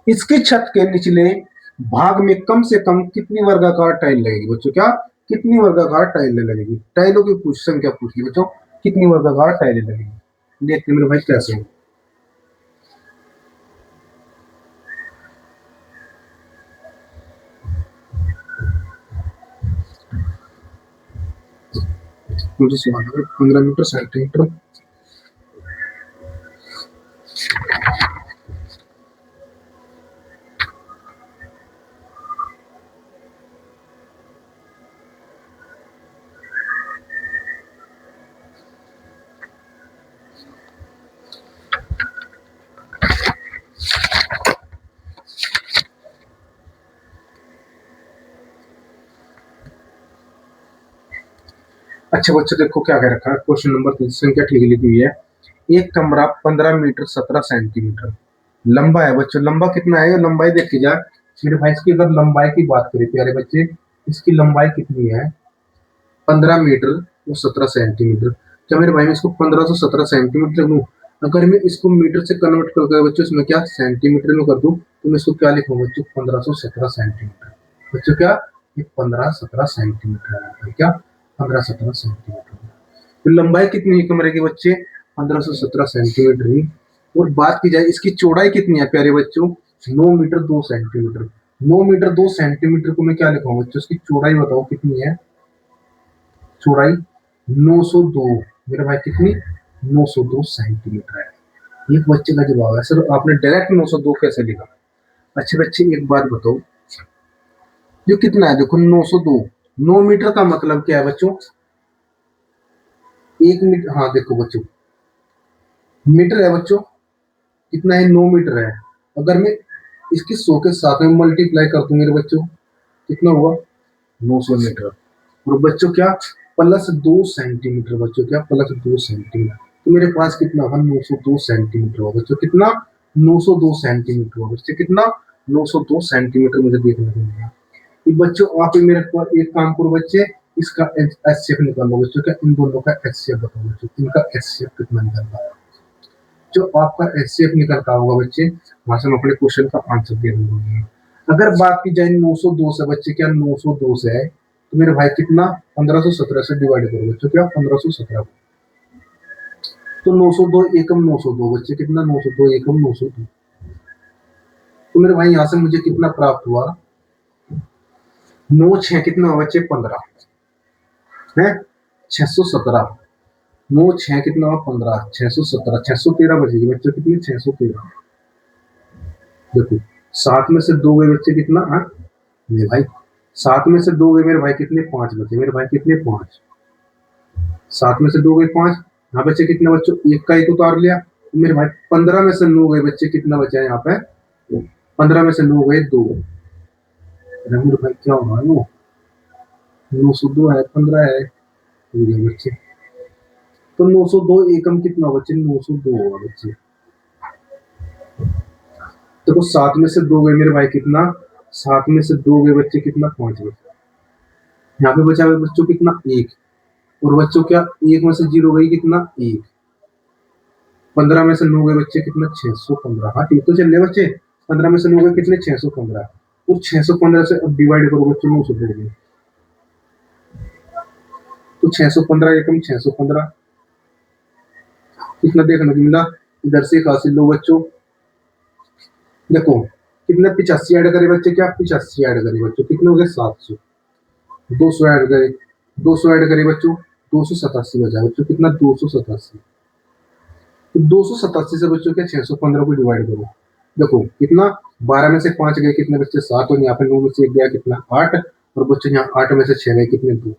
S1: इसकी छत के निचले भाग में कम से कम कितनी वर्गाकार टाइल लगेगी बच्चों? क्या कितनी वर्गाकार टाइलें लगेगी? टाइलों की कुछ संख्या पूछ ली बच्चों, कितनी वर्गाकार टाइलें लगेगी। देखते मेरे भाई कैसे है। मुझे सवाल है 15 मीटर सेंटीमीटर। अच्छा बच्चों देखो क्या कह रखा है, क्वेश्चन नंबर 3 संख्या ठीक लिखी हुई है। एक कमरा 15 मीटर 17 सेंटीमीटर लंबा है बच्चों। लंबा कितना है? लंबाई देखी जाए मेरे भाई, इसकी अगर लंबाई की बात करें प्यारे बच्चे, इसकी लंबाई कितनी है? 15 मीटर और 17 सेंटीमीटर। क्या मेरे भाई मैं इसको 15 से 17 सेंटीमीटर लूँ? अगर मैं इसको मीटर से कन्वर्ट करके बच्चों इसमें क्या सेंटीमीटर में कर दूं, तो मैं इसको क्या लिखूंगा बच्चों? 1517 सेंटीमीटर। बच्चों क्या ये 15-17 सेंटीमीटर है? क्या 15-17 सेंटीमीटर? तो लंबाई कितनी है कमरे के बच्चे? 1517 सेंटीमीटर ही। और बात की जाए इसकी चौड़ाई कितनी है प्यारे बच्चों? 9 मीटर 2 सेंटीमीटर। 9 मीटर 2 सेंटीमीटर को मैं क्या लिखूंगा बच्चों? इसकी चौड़ाई बताओ कितनी है? चौड़ाई 902। मेरे भाई कितनी? 902 सेंटीमीटर है। एक बच्चे का जवाब है सर, आपने डायरेक्ट 902 कैसे लिखा? अच्छे बच्चे एक बात बताओ, जो कितना है देखो 902। 9 मीटर का मतलब क्या है बच्चों? 1 मीटर। हाँ देखो बच्चों, मीटर है बच्चों, कितना है? 9 मीटर है। अगर मैं इसकी 100 के साथ में मल्टीप्लाई कर दूं मेरे बच्चों, कितना हुआ? 900 मीटर। और बच्चों क्या +2 सेंटीमीटर बच्चों, क्या +2 सेंटीमीटर। तो मेरे पास कितना होगा? 902 सेंटीमीटर होगा बच्चों। कितना? 902 सेंटीमीटर होगा बच्चे। कितना? 902 सेंटीमीटर मुझे देखने को मिला। ये बच्चों आप ही मेरे को एक काम करो बच्चे, इसका एचसीएफ निकालो बच्चों। क्या इन दोनों का एचसीएफ बताओ बच्चों, इनका एचसीएफ कितना निकल रहा है? जो आपका एचसीएफ निकलता होगा बच्चे, वहां से हम अपने क्वेश्चन का आंसर दे देंगे। अगर बात की जाए 902 से बच्चे, क्या 902 से है तो मेरे भाई कितना? 1517 से डिवाइड करो बच्चों। क्या 1517? तो 902 एकम 902 बच्चे, कितना? 902 एकम 902। तो मेरे भाई यहाँ से मुझे कितना प्राप्त हुआ? 9 6 कितना हुआ बच्चे? 15 है 617। 9 6 कितना हुआ? 15। 617 613 बचेगी बच्चों। कितनी? 613। देखो 7 में से 2 गए बच्चे, कितना? हाँ मेरे भाई 7 में से 2 गए मेरे भाई, कितने? 5 बचे मेरे भाई। कितने? 5। 7 में से 2 गए 5। यहाँ बच्चे कितने बच्चों? एक का एक उतार लिया तो मेरे भाई 15 में से 9 गए बच्चे, कितना बचा है यहाँ पे? 15 में से 9 गए 2। मेरे भाई क्या होगा? 902 है, 15 है, हो गया बच्चे। तो 902 एकम कितना बच्चे? 902 होगा बच्चे। देखो 7 में से 2 गए मेरे भाई, कितना? 7 में से 2 गए बच्चे, कितना? 5 बचे। यहाँ पे बचा हुआ बच्चों कितना? 1। और बच्चों क्या 1 में से 0 गई, कितना? 1। 15 में से 9 गए बच्चे, कितना? 615। हाँ ठीक तो चल रहे बच्चे। 15 में से 9 गए कितने? 615। और 615 से अब डिवाइड करो बच्चों 902 में। तो 615 एकम 615 कितना देखने को मिला? इधर से हासिल लो बच्चों। देखो कितने? 85 ऐड करे बच्चे। क्या 85 ऐड करे बच्चों? कितने हो गए? 700। 200 ऐड करे, 200 ऐड करे बच्चों, 287 बचा बच्चों। कितना? 287। तो 287 से बच्चों क्या 615 को डिवाइड करो। देखो कितना? 12 में से 5 गए, कितने बच्चे? 7। और यहाँ पे 9 में से 1 गया, कितना? 8। और बच्चों यहाँ 8 में से 6 गए, कितने? 2।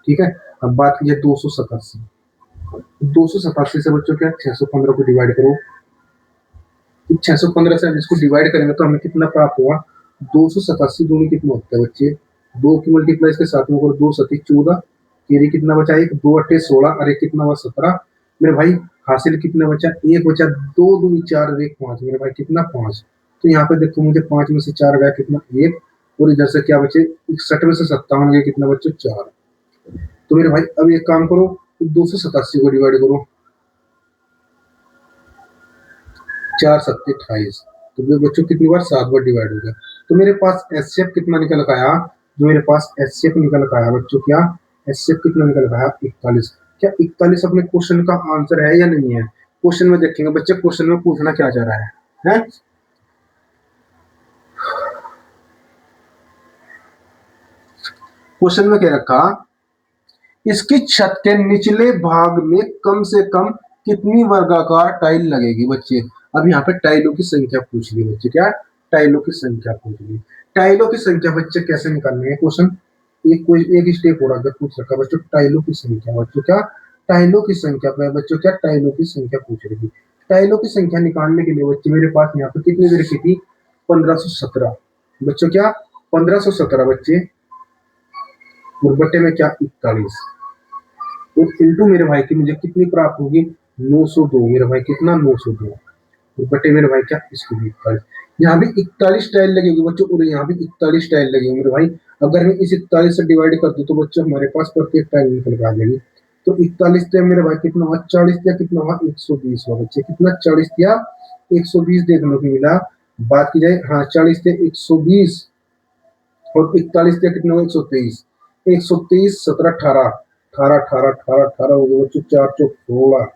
S1: ठीक है। अब बात कीजिए 287। 287 से बच्चों क्या 615 को डिवाइड करो। 615 से हम इसको डिवाइड करेंगे तो हमें कितना प्राप्त हुआ? 287 दूनी कितना होता है बच्चे? 2 की मल्टीप्लाई इसके साथ में करो, 2 सती 14, केरी कितना बचा? 1, 2 अट्ठे 16, अरे कितना हुआ? 17। मेरे भाई हासिल कितना बचा? 1 बचा। 2 दूनी 4 और 1 5। मेरे भाई कितना? 5। तो यहाँ पे देखो मुझे 5 में से 4 गया, कितना? 1। और इधर से क्या बचे, 61 में से 57 गए, कितना बच्चों 4। तो मेरे भाई अब एक काम करो, 287 को डिवाइड करो, 4 सत्ते 28। तो ये बच्चों कितनी बार, 7 बार डिवाइड हो गया। तो मेरे पास एचसीएफ कितना निकल के आया, जो मेरे पास एचसीएफ निकल के आया बच्चों, क्या एचसीएफ कितना निकल के आया, 41। क्या 41 अपने क्वेश्चन का आंसर है या नहीं है? क्वेश्चन में देखेंगे बच्चे, क्वेश्चन में पूछना क्या जा रहा है? क्वेश्चन में क्या रखा, इसकी छत के निचले भाग में कम से कम कितनी वर्गाकार टाइल लगेगी बच्चे। अब यहाँ पे टाइलों की संख्या पूछ ली बच्चे, क्या टाइलों की संख्या पूछ ली। टाइलों की संख्या बच्चे कैसे निकालनी है, क्वेश्चन एक कोई एक स्टेप और आगे पूछ रखा बच्चों, टाइलों की संख्या बच्चों, क्या टाइलों की संख्या पे बच्चों, क्या टाइलों की संख्या पूछ रही थी। टाइलों की संख्या निकालने के लिए बच्चे मेरे पास यहाँ पे कितनी दे रखी थी, 1517 बच्चों, क्या 1517 बच्चे, और बटे में क्या 41, और इंटू मेरे भाई की मुझे कितनी प्राप्त होगी, 902 मेरे भाई, कितना 902, और बटे मेरे भाई क्या, इसको भी 41। यहाँ भी 41 टाइल लगेगी बच्चों, और यहाँ भी 41 टाइल लगेगी मेरे भाई। अगर मैं इस 41 से डिवाइड कर दूं तो बच्चों हमारे पास प्रत्येक टाइल निकल के आ जाएगी। तो 41 दिया मेरे भाई, कितना हुआ 40 दिया, कितना हुआ 120 हुआ बच्चे, कितना 40 दिया 120 देखने को मिला। बात की जाए, हाँ 40 दिया 120, और 41 दिया कितना हुआ 123, 123 17 18, 18 18 18 18 हो गए बच्चों, 4 चौक 16।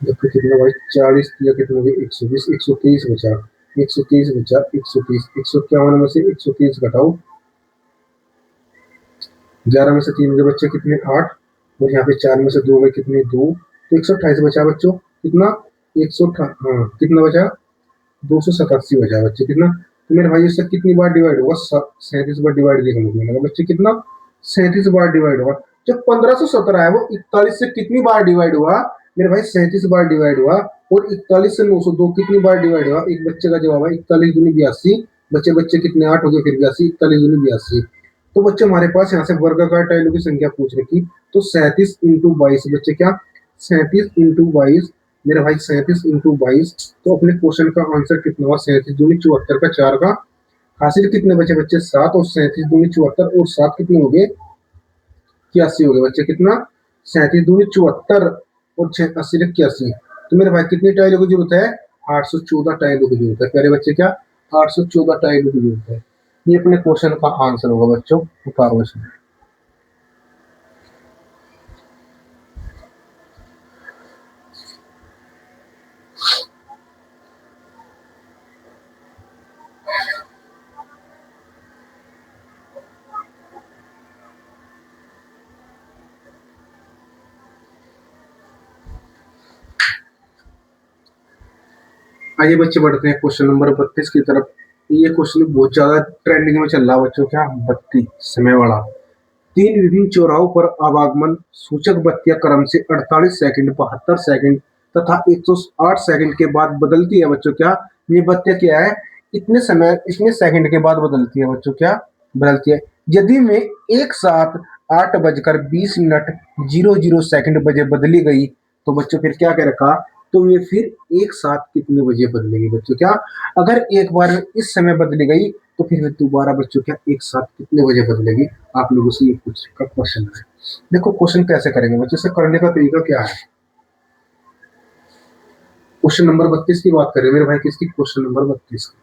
S1: देखो कितना भाई, 40 दिया कितना हो गया 120, 123 बचा, 130 बचा, 130, 151 में से 130 घटाओ, 11 में से 3 के बच्चे कितने 8, और यहाँ पे 4 में से 2 गए कितने 2, तो 128 बचा बच्चों, कितना 100, हाँ कितना बचा 287 बचा बच्चे, कितना। तो मेरे भाई इससे कितनी बार डिवाइड होगा, 37 बार डिवाइड देखने को मिलेगा बच्चे, कितना 37 बार डिवाइड होगा। जब 1517 है वो 41 से कितनी बार डिवाइड हुआ मेरे भाई, 37 बार डिवाइड हुआ। और 41 से 902 कितनी बार डिवाइड हुआ, एक बच्चे का जवाब है 41 दूनी 82, बच्चे बच्चे कितने 8 हो गए, फिर 82, 41 दूनी 82। तो बच्चे हमारे पास यहाँ से वर्गाकार टाइलों की संख्या पूछ रखी, तो 37 इंटू 22 बच्चे, क्या 37 इंटू 22 मेरा भाई, 37 इंटू 22, तो अपने क्वेश्चन का आंसर कितना हुआ, 37 दूनी 74 का 4 का हासिल कितने बचे बच्चे 7, और 37 दूनी 74 और 7 कितने हो गए 81 हो गए बच्चे, कितना 37 दूनी 74 और 80 81। तो मेरे भाई कितनी टाइलों की जरूरत है, 814 टाइलों की जरूरत है प्यारे बच्चे, क्या 814 टाइलों की जरूरत है। ये अपने क्वेश्चन का आंसर होगा बच्चों, उतारो इसमें। आइए बच्चे बढ़ते हैं क्वेश्चन नंबर 32 की तरफ। ये क्वेश्चन बहुत ज्यादा ट्रेंडिंग में चल रहा है बच्चों, क्या 32 समय वाला। 3 विभिन्न चौराहों पर आवागमन सूचक बत्तियां क्रम से 48 सेकंड, 72 सेकंड तथा 108 सेकंड के बाद बदलती है बच्चों, क्या ये बत्तियां क्या है, इतने समय इतने सेकंड के बाद बदलती है बच्चों, क्या बदलती है। यदि मैं एक साथ 8 बजकर 20 मिनट 00 सेकंड बजे बदली गई, तो बच्चों फिर क्या कह रखा, तो ये फिर एक साथ कितने बजे बदलेगी बच्चों, क्या अगर एक बार इस समय बदली गई तो फिर दोबारा बच्चों क्या एक साथ कितने बजे बदलेगी। आप लोगों से ये कुछ का क्वेश्चन है। देखो क्वेश्चन कैसे करेंगे बच्चों, से करने का तरीका क्या है। क्वेश्चन नंबर 32 की बात करें मेरे भाई, किसकी, क्वेश्चन नंबर 32 की।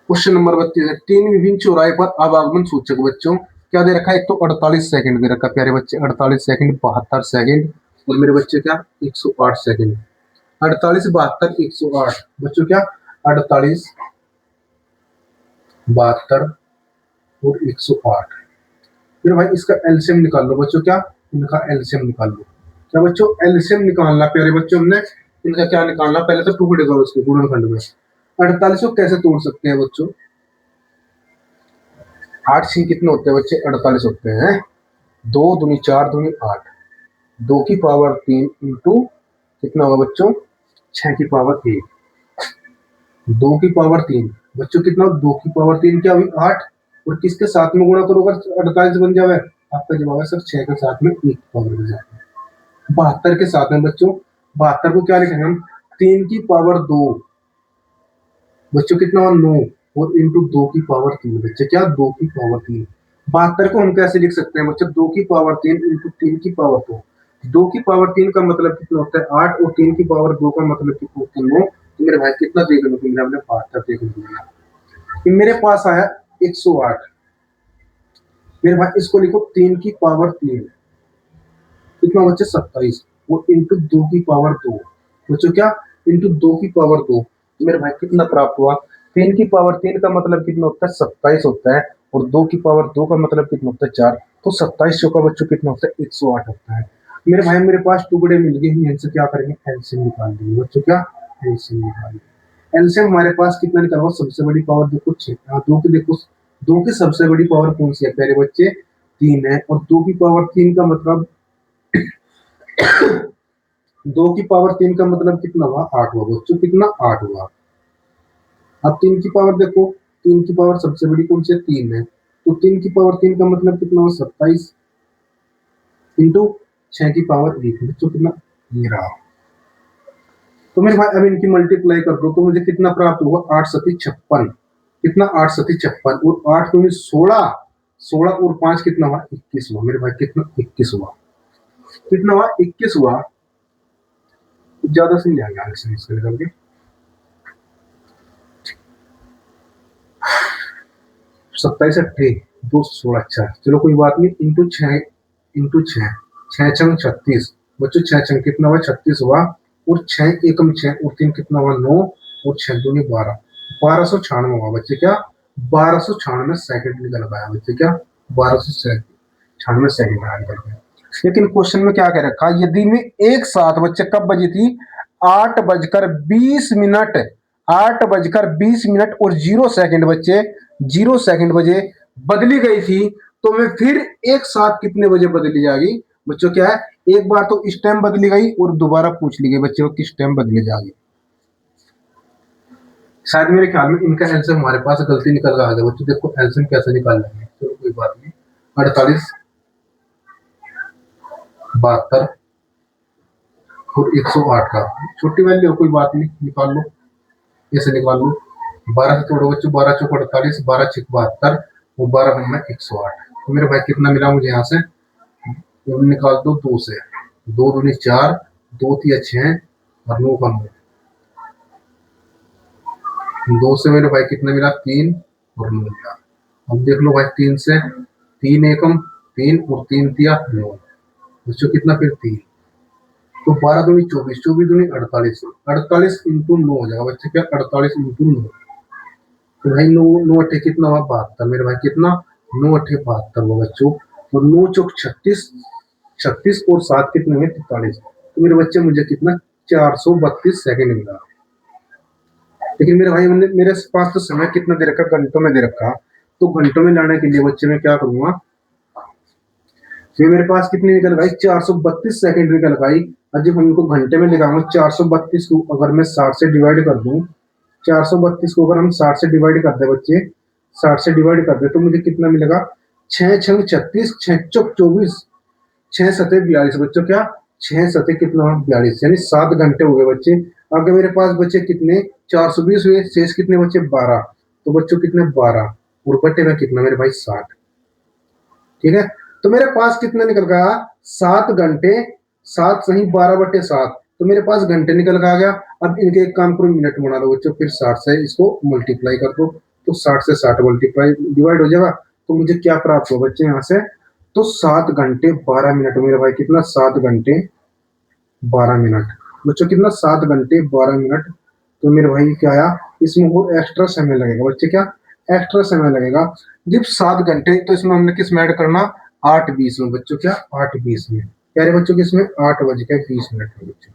S1: क्वेश्चन नंबर 32 है, 3 विभिन्न चौराहे पर आवागमन सूचक बच्चों क्या दे रखा है, एक तो 48 सेकंड दे रखा है प्यारे बच्चे, 48 सेकंड, 72 सेकंड, और मेरे बच्चे क्या 108 सेकंड, 48 72 108 बच्चों, क्या 48 72 और 108। फिर भाई इसका एलसीएम निकाल लो बच्चों, क्या इनका एलसीएम निकाल लो। क्या बच्चों एलसीएम निकालना प्यारे बच्चों, हमने इनका क्या निकालना, पहले तो टुकड़े करो उसके गुणनखंड में। 48 को कैसे तोड़ सकते हैं बच्चों, 8 छीन कितने होते हैं बच्चे, 48 होते हैं। 2 दूनी 4 दूनी 8, 2 की पावर 3 इंटू कितना होगा बच्चों 6 की पावर 1, 2 की पावर 3 बच्चों कितना, 2 की पावर 3 क्या हुई 8, और किसके साथ में गुणा करोगे 48 बन जावे आपका जवाब है सर 6 के साथ में 1 की पावर में जाएगा। 72 के साथ में बच्चों 72 को क्या लिखेंगे हम 3 की पावर 2 बच्चों कितना हुआ 9 और इंटू 2 की पावर 3 बच्चे क्या 2 की पावर 3। 72 को हम कैसे लिख सकते हैं बच्चों 2 की पावर 3 इंटू 3 की पावर 2। 2 की पावर 3 का मतलब कितना होता है 8 और 3 की पावर 2 का मतलब कितना होता है 9। तो मेरे भाई कितना देखने को मिला हमने 72 देखने को मिला। मेरे पास आया 108। मेरे भाई इसको लिखो 3 की पावर 3 कितना बच्चे 27 और इंटू 2 की पावर 2 बच्चों क्या इंटू 2 की पावर 2। तो मेरे भाई कितना प्राप्त हुआ 3 की पावर 3 का मतलब कितना होता है 27 होता है और 2 की पावर 2 का मतलब कितना होता है 4। तो 27 का बच्चों कितना होता है 108 होता है। मेरे भाई मेरे पास टुकड़े मिल गए हैं इनसे क्या करेंगे एलसीएम निकाल देंगे बच्चों क्या एलसीएम निकाल देंगे। एलसीएम हमारे पास कितना निकाला सबसे बड़ी पावर देखो 6 2 की देखो 2 की सबसे बड़ी पावर कौन सी है प्यारे बच्चे 3 है और 2 की पावर 3 का मतलब 2 की पावर 3 का मतलब कितना हुआ 8 हुआ बच्चों कितना 8 हुआ। अब 3 की पावर देखो 3 की पावर सबसे बड़ी कौन सी है 3 है तो 3 की पावर 3 का मतलब कितना हुआ 27 इंटू 6 की पावर 1 बच्चों कितना ये रहा। तो मेरे भाई अब इनकी मल्टीप्लाई कर दो तो मुझे कितना प्राप्त होगा 8 सती 56 कितना 8 सती 56 और 8 दूनी 16 16 और 5 कितना हुआ 21 हुआ। मेरे भाई कितना 21 हुआ कितना हुआ 21 हुआ। ज्यादा से नहीं आएगा इसके करके 27 अट्ठे 216 अच्छा चलो कोई बात नहीं इंटू 6 इंटू 6 6 छंग 36 बच्चों 6 छंग कितना हुआ 36 हुआ और 6 एकम 6 और 3 कितना हुआ 9 और 6 दूनी 12 1296 हुआ बच्चे क्या 1296 सेकंड निकल पाया बच्चे क्या 1296 सेकंड निकल गया। लेकिन क्वेश्चन में क्या कह रखा यदि में एक साथ बच्चे कब बजी थी 8 बजकर 20 मिनट 8 बजकर 20 मिनट और 0 सेकंड बच्चे 0 सेकंड बजे बदली गई थी तो मैं फिर एक साथ कितने बजे बदली जाएगी बच्चों क्या है एक बार तो इस टाइम बदली गई और दोबारा पूछ ली गई बच्चों किस टाइम बदली जाएगी। शायद मेरे ख्याल में इनका एल्सियम हमारे पास गलती निकल रहा है बच्चों देखो एल्सियम कैसे निकाल लेंगे चलो कोई बात नहीं 48 72 और 108 का छोटी वैल्यू कोई बात नहीं निकाल लो ऐसे निकाल लो 12 से तोड़ो बच्चों 12 चौक 48 12 6 72 और 12 में 108। तो मेरे भाई कितना मिला मुझे यहाँ से निकाल दो 2 से 2 दूनी 4 2 तिया 6 और 9 का 2 से मेरे भाई कितना मिला 3 और 9 मिला। अब देख लो भाई 3 से 3 एकम 3 और 3 तिया 9 बच्चों कितना फिर 3 तो 12 दूनी 24 24 दूनी 48 48 इंटू 9 हो जाएगा बच्चे क्या 48 इंटू 9 तो भाई 9 9 अट्ठे कितना हुआ 72 मेरे भाई कितना 9 अट्ठे 72 हुआ बच्चों और 9 चौक 36 36 और 7 कितने हुए 43 तो मेरे बच्चे मुझे कितना 432 सेकंड मिला। लेकिन मेरे भाई मेरे पास तो समय कितना दे रखा घंटों में दे रखा तो घंटों में लाने के लिए बच्चे मैं क्या करूंगा ये मेरे पास कितनी निकल गई 432 सेकंड निकल गई। और जब हम इनको घंटे में लिखाऊंगा 432 को अगर मैं 60 से डिवाइड कर दूं 432 को अगर हम 60 से डिवाइड कर दे बच्चे 60 से डिवाइड कर दे तो मुझे कितना मिलेगा 6 छंग 36 6 चौक 24 6 सतह 42 बच्चों क्या 6 सतह कितना 42 यानी 7 घंटे हो गए बच्चे। आगे मेरे पास बच्चे कितने 420 हुए शेष कितने बच्चे 12 तो बच्चों कितने 12 और बटे में कितना मेरे भाई 60 ठीक है। तो मेरे पास कितना निकल गया 7 घंटे 7 सही 12 बटे 7 तो मेरे पास घंटे निकल के आ गया। अब इनके एक काम करो मिनट बना दो बच्चों फिर 60 से इसको मल्टीप्लाई कर दो तो 60 से 60 मल्टीप्लाई डिवाइड हो जाएगा तो मुझे क्या प्राप्त हो बच्चे यहाँ से तो 7 घंटे 12 मिनट मेरे भाई कितना 7 घंटे 12 मिनट बच्चों कितना 7 घंटे 12 मिनट। तो मेरे भाई क्या आया इसमें वो एक्स्ट्रा समय लगेगा बच्चे क्या एक्स्ट्रा समय लगेगा जब 7 घंटे तो इसमें हमने किस में ऐड करना 8:20 में बच्चों क्या 8:20 में प्यारे बच्चों किसमें 8:20 में बच्चों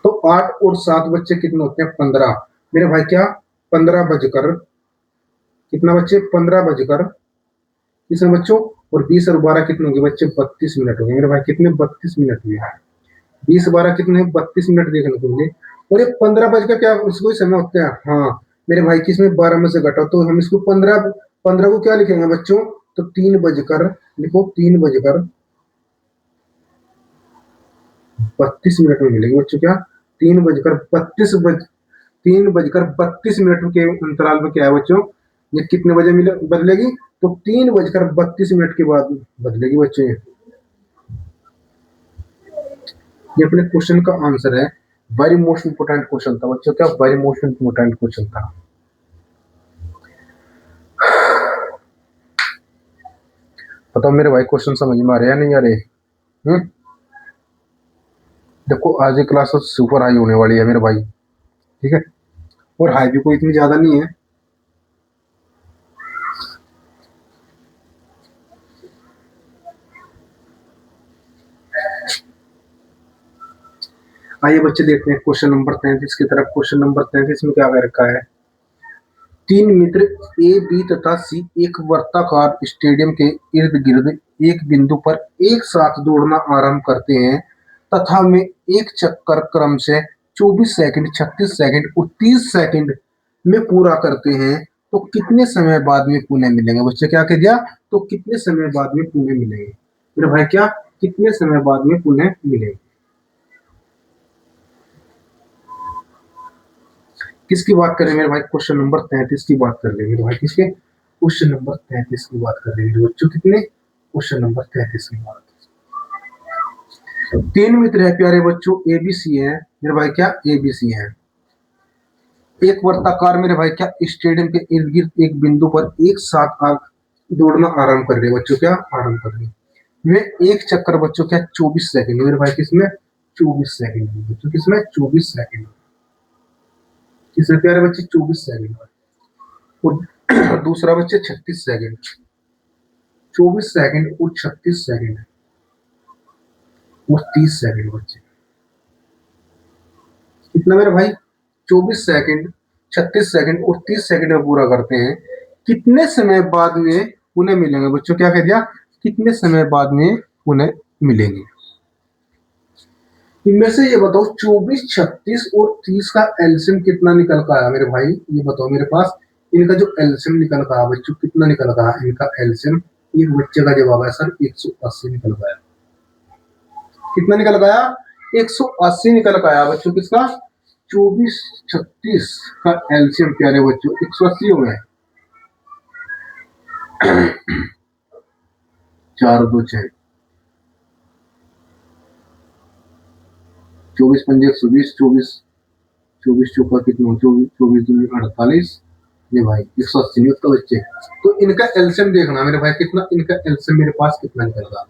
S1: तो 8 और 7 बच्चे कितने होते हैं 15 मेरे भाई क्या 15 बजकर कितना बच्चे 15 बजकर किसमें बच्चों और 20 और 12 कितने होंगे बच्चे 32 मिनट होंगे मेरे भाई कितने 32 मिनट हुए 20 12 कितने 32 मिनट देखने को मिले और ये 15 बजकर क्या उसको समय होते हैं हाँ मेरे भाई किसमें 12 में से घटा तो हम इसको 15 15 को क्या लिखेंगे बच्चों तो 3 बजकर लिखो, 3 बजकर 32 मिनट में मिलेगी बच्चों। क्या 3 बजकर 32 मिनट के अंतराल में क्या है बच्चों, ये कितने बजे मिले बदलेगी, तो 3 बजकर 32 मिनट के बाद बदलेगी बच्चों। ये अपने क्वेश्चन का आंसर है। वेरी मोस्ट इंपोर्टेंट क्वेश्चन था बच्चों। क्या वेरी मोस्ट इंपोर्टेंट क्वेश्चन था। बताओ मेरे भाई क्वेश्चन समझ में आ रहे हैं या नहीं आ रहे? देखो आज की क्लास तो सुपर हाई होने वाली है मेरे भाई, ठीक है, और हाई भी कोई इतनी ज्यादा नहीं है। आइए बच्चे देखते हैं क्वेश्चन नंबर 33 की तरफ। क्वेश्चन नंबर 33 में क्या कह रखा है, 3 मित्र ए बी तथा सी एक वर्ताकार स्टेडियम के इर्द गिर्द एक बिंदु पर एक साथ दौड़ना आरंभ करते हैं तथा में एक चक्कर क्रम से 24 सेकंड, 36 सेकंड और 30 सेकंड में पूरा करते हैं तो कितने समय बाद में पुनः मिलेंगे। बच्चे क्या कह दिया, तो कितने समय बाद में पुनः मिलेंगे मेरे भाई, क्या कितने समय बाद में पुनः मिलेंगे। किसकी बात करें मेरे भाई, क्वेश्चन नंबर 33 की बात कर रहे हैं मेरे भाई। किसके, क्वेश्चन नंबर 33 की बात कर रहे हैं बच्चों। कितने, क्वेश्चन नंबर 33 की बात। 3 मित्र है प्यारे बच्चों, एबीसी है मेरे भाई। क्या एबीसी है, एक वर्ताकार मेरे भाई क्या स्टेडियम के इर्द गिर्द एक बिंदु पर एक साथ दौड़ना आरंभ कर रहे बच्चों। क्या आरंभ कर रहे, वे एक चक्कर बच्चों क्या 24 सेकंड मेरे भाई। किसमें, 24 सेकंड बच्चों। किसमें, 24 सेकंड। किसमें प्यारे बच्चे, 24 सेकंड। और दूसरा बच्चे 36 सेकंड। 24 सेकंड और 36 सेकंड और 30 सेकंड बच्चे। कितना मेरे भाई, 24 सेकंड, 36 सेकंड और 30 सेकंड में पूरा करते हैं। कितने समय बाद में उन्हें मिलेंगे बच्चों। क्या कह दिया, कितने समय बाद में उन्हें मिलेंगे। इनमें से ये बताओ 24, 36 और 30 का एलसीएम कितना निकल का आया मेरे भाई, ये बताओ मेरे पास। इनका जो एलसीएम निकल का आया बच्चों, कितना निकल का आया इनका एलसीएम। एक बच्चे का जवाब है सर 180 निकल का आया। कितना निकल का आया, 180 निकल का आया बच्चों। किसका, 24, 36 का एलसीएम प्यारे बच्चों 180 हो गए। 4 2 6, 24 पंजे 120, 24 चौका कितना, 24 दूनी 48 ये भाई 180 नहीं उसका बच्चे। तो इनका एलसीएम देखना मेरे भाई कितना, इनका एलसीएम मेरे पास कितना निकलेगा।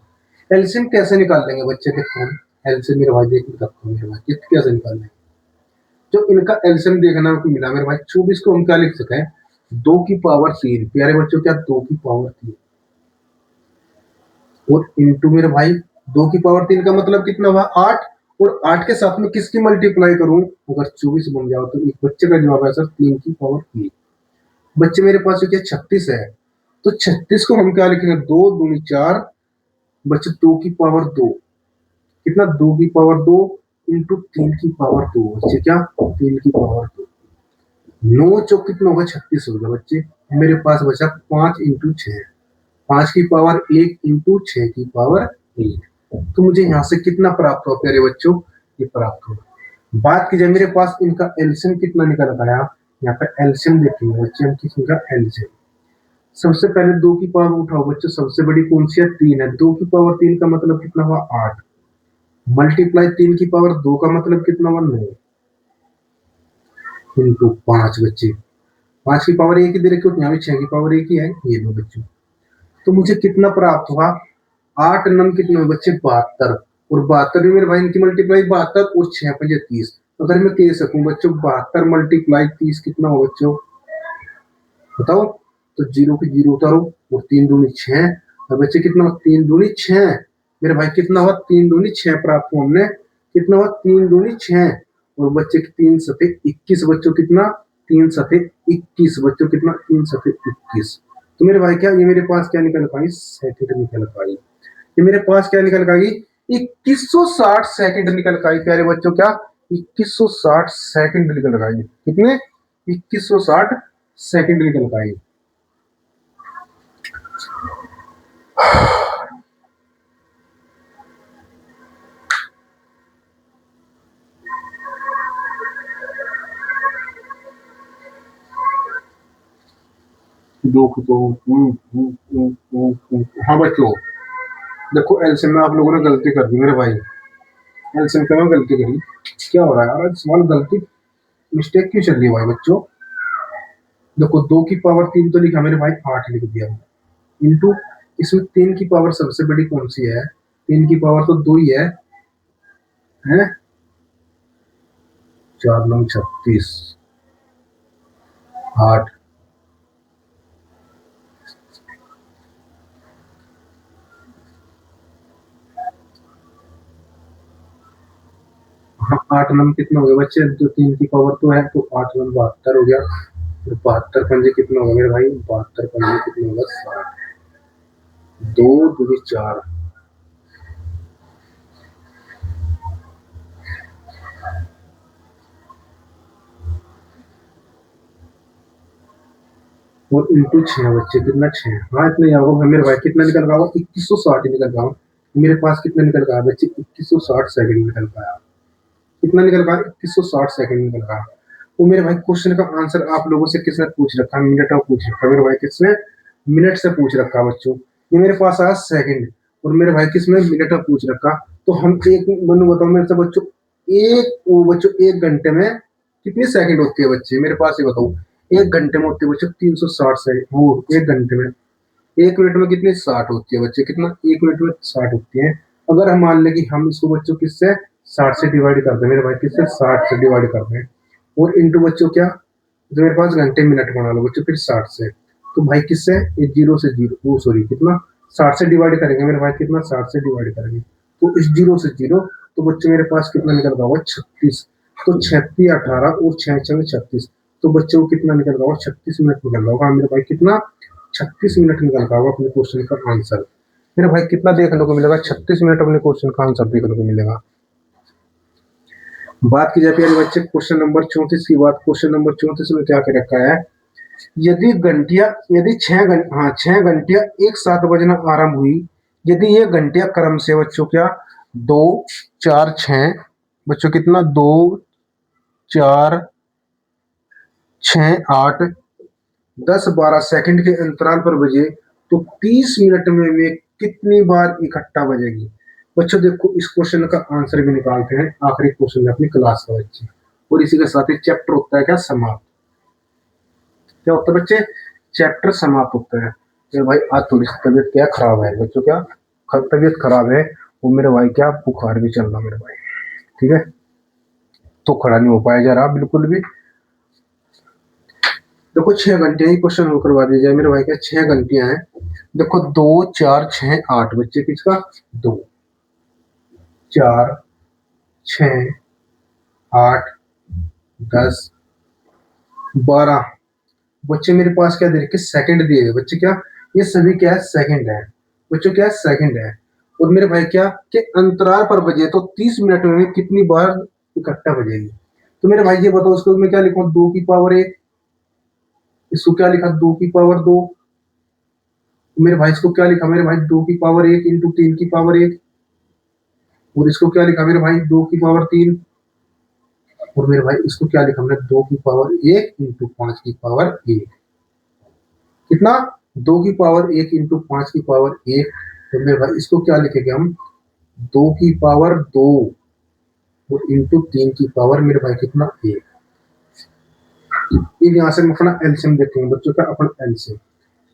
S1: एलसीएम कैसे निकाल लेंगे बच्चे, कितना एलसीएम मेरे भाई देख सकते हो मेरे भाई, कैसे निकाल लेंगे। जो इनका एलसीएम देखना मिला मेरे भाई 24 को हम क्या लिख सके, 2 की पावर 3 प्यारे बच्चों। क्या 2 की पावर 3 और इंटू मेरे भाई 2 की पावर 3 का मतलब कितना हुआ 8, और 8 के साथ में किसकी मल्टीप्लाई करूं, अगर 24 बन जाओ तो एक बच्चे का जवाब है सर 3 की पावर 3। बच्चे मेरे पास क्या 36 है, तो 36 को हम क्या लिखेंगे, 2 दूनी 4 बच्चे 2 की पावर 2 कितना, 2 की पावर 2 इंटू 3 की पावर 2 बच्चे। क्या 3 की पावर 2, 9 चौक कितना होगा 36 होगा बच्चे। मेरे पास बचा 5 इंटू 6, 5 की पावर 1 इंटू 6 की पावर 1। तो मुझे यहाँ से कितना प्राप्त हो प्यारे बच्चों, ये प्राप्त हो। बात की जाए मेरे पास इनका एलसीएम कितना निकल आया, यहाँ पे एलसीएम देखेंगे बच्चे हम किसका एलसीएम। सबसे पहले 2 की पावर उठाओ बच्चों, सबसे बड़ी कौन सी है 3 है। 2 की पावर 3 का मतलब कितना हुआ 8, मल्टीप्लाई 3 की पावर 2 का मतलब कितना हुआ 9 इंटू 5 बच्चे। 5 की पावर 1 ही दे रखी, यहाँ भी 6 की पावर 1 ही है, ये दो बच्चों। तो मुझे कितना प्राप्त हुआ, 8 नम कितने बच्चे 72, और 72 में मेरे भाई इनकी मल्टीप्लाई 72 और 6 पंजे 30। अगर मैं कह सकूं बच्चों 72 मल्टीप्लाई 30 कितना हो बच्चों, बताओ। तो 0 की 0 उतारो और 3 दूनी 6, और बच्चे कितना हुआ 3 दूनी 6 मेरे भाई। कितना हुआ 3 दूनी 6 प्राप्त हुआ हमने। कितना हुआ 3 दूनी 6 और बच्चे 3 सते 21 बच्चों। कितना 3 सते 21 बच्चों। कितना 3 सते 21। तो मेरे भाई क्या ये मेरे पास क्या निकल पाई, सेकंड निकल पाई। ये मेरे पास क्या निकल पाएगी, 2160 सेकंड निकल पाई प्यारे बच्चों। क्या 2160 सेकंड निकल पाएगी। कितने 2160 सेकंड निकल पाएगी। दो को तो हाँ बच्चों, देखो एलसीएम में आप लोगों ने गलती कर दी मेरे भाई। एलसीएम में गलती करी, क्या हो रहा है यार, स्मॉल गलती मिस्टेक क्यों चल रही है भाई बच्चों। देखो 2 की पावर 3 तो लिखा मेरे भाई, 8 लिख दिया इंटू, इसमें 3 की पावर सबसे बड़ी कौन सी है, 3 की पावर तो 2 ही है 4 9 36 8। हाँ 8 9 कितना हो गया बच्चे, जो 3 की पावर तो है, तो 8 9 72 हो गया। तो 72 पंजे कितना होगा मेरे भाई, 72 पंजे कितना होगा 60, 2 2 4। और इंटू 6 बच्चे कितना 6, हाँ इतना ही होगा मेरे भाई। कितना निकल रहा होगा, 2160 ही निकल रहा हूँ मेरे पास। कितना निकल रहा है बच्चे, 2160 सेकंड निकल पाया। कितना निकल रहा है, 2160 सेकंड निकल रहा है। वो मेरे भाई क्वेश्चन का आंसर आप लोगों से किसने पूछ रखा, मिनट में पूछ रखा मेरे भाई, किसने मिनट से पूछ रखा बच्चों। ये मेरे पास आया सेकंड, और मेरे भाई किसने मिनट में पूछ रखा। तो हम एक मनु बताओ मेरे से बच्चों, बच्चों 1 घंटे में कितनी सेकंड होती है बच्चे, मेरे पास ये बताओ। 1 घंटे में होती है बच्चों 360 सेकंड, वो 1 घंटे में। 1 मिनट में कितनी 60 होती है बच्चे, कितना 1 मिनट में 60 होती है। अगर हम मान लें कि हम इसको बच्चों किससे 60 से डिवाइड कर दें मेरे भाई, किससे 60 से डिवाइड कर दें, और इंटू बच्चों क्या, जो मेरे पास घंटे मिनट बना लो बच्चों, फिर 60 से। तो भाई किससे, ये जीरो से जीरो, वो सॉरी कितना 60 से डिवाइड करेंगे मेरे भाई, कितना 60 से डिवाइड करेंगे, तो इस जीरो से जीरो। तो बच्चों मेरे पास कितना निकल रहा होगा 36। तो 36 18 और 6 6 36, तो बच्चों को कितना निकल रहा होगा 36 मिनट निकल रहा होगा मेरे भाई, कितना 36 मिनट निकल रहा होगा अपने क्वेश्चन का आंसर। मेरे भाई कितना देखने को मिलेगा, 36 मिनट अपने क्वेश्चन का आंसर देखने को मिलेगा। बात की जाए प्यारे बच्चे क्वेश्चन नंबर 34 की बात। क्वेश्चन नंबर 34 में क्या कर रखा है, यदि 6 घंटे, हाँ 6 घंटियां एक साथ बजना आरंभ हुई, यदि ये घंटियां क्रम से बच्चों क्या 2 4 6, बच्चों कितना 2 4 6 8 10 12 सेकंड के अंतराल पर बजे, तो 30 मिनट में वे कितनी बार इकट्ठा बजेगी। बच्चों देखो इस क्वेश्चन का आंसर भी निकालते हैं आखिरी क्वेश्चन में अपनी क्लास का बच्चे, और इसी के साथ ही चैप्टर होता है क्या समाप्त। क्या होता है बच्चे, चैप्टर समाप्त होता है। तो भाई आज थोड़ी सी तबीयत क्या खराब है बच्चों, क्या तबीयत खराब है, वो मेरे भाई क्या बुखार भी चल रहा मेरे भाई, ठीक है, तो खड़ा नहीं हो पाया जा रहा बिल्कुल भी। देखो 6 घंटे ही क्वेश्चन हल करवा दिया जाए मेरे भाई, क्या 6 घंटियां हैं। देखो 2 4 6 8 बच्चे किसका 2 4 6 8 10 12 बच्चे मेरे पास क्या दे रखे, सेकंड दिए हुए बच्चे, क्या ये सभी क्या है सेकंड है बच्चों, क्या सेकंड है। और मेरे भाई क्या कि अंतराल पर बजे, तो 30 मिनट में कितनी बार इकट्ठा बजेगी। तो मेरे भाई ये बताओ, उसको मैं क्या लिखूं, 2 की पावर 1, इसको क्या लिखा 2 की पावर 2, मेरे भाई इसको क्या लिखा मेरे भाई 2 की पावर 1 इंटू 3 की पावर 1, और इसको क्या लिखा मेरे भाई 2 की पावर 3, और मेरे भाई इसको क्या लिखा हमने 2 की पावर 1 इंटू 5 की पावर 1, कितना 2 की पावर 1 इंटू 5 की पावर 1। तो मेरे भाई इसको क्या लिखेंगे हम 2 की पावर 2 और इंटू 3 की पावर मेरे भाई कितना 1। ये यहाँ से हम अपना एलसीएम देखेंगे बच्चों का, अपना एलसीएम।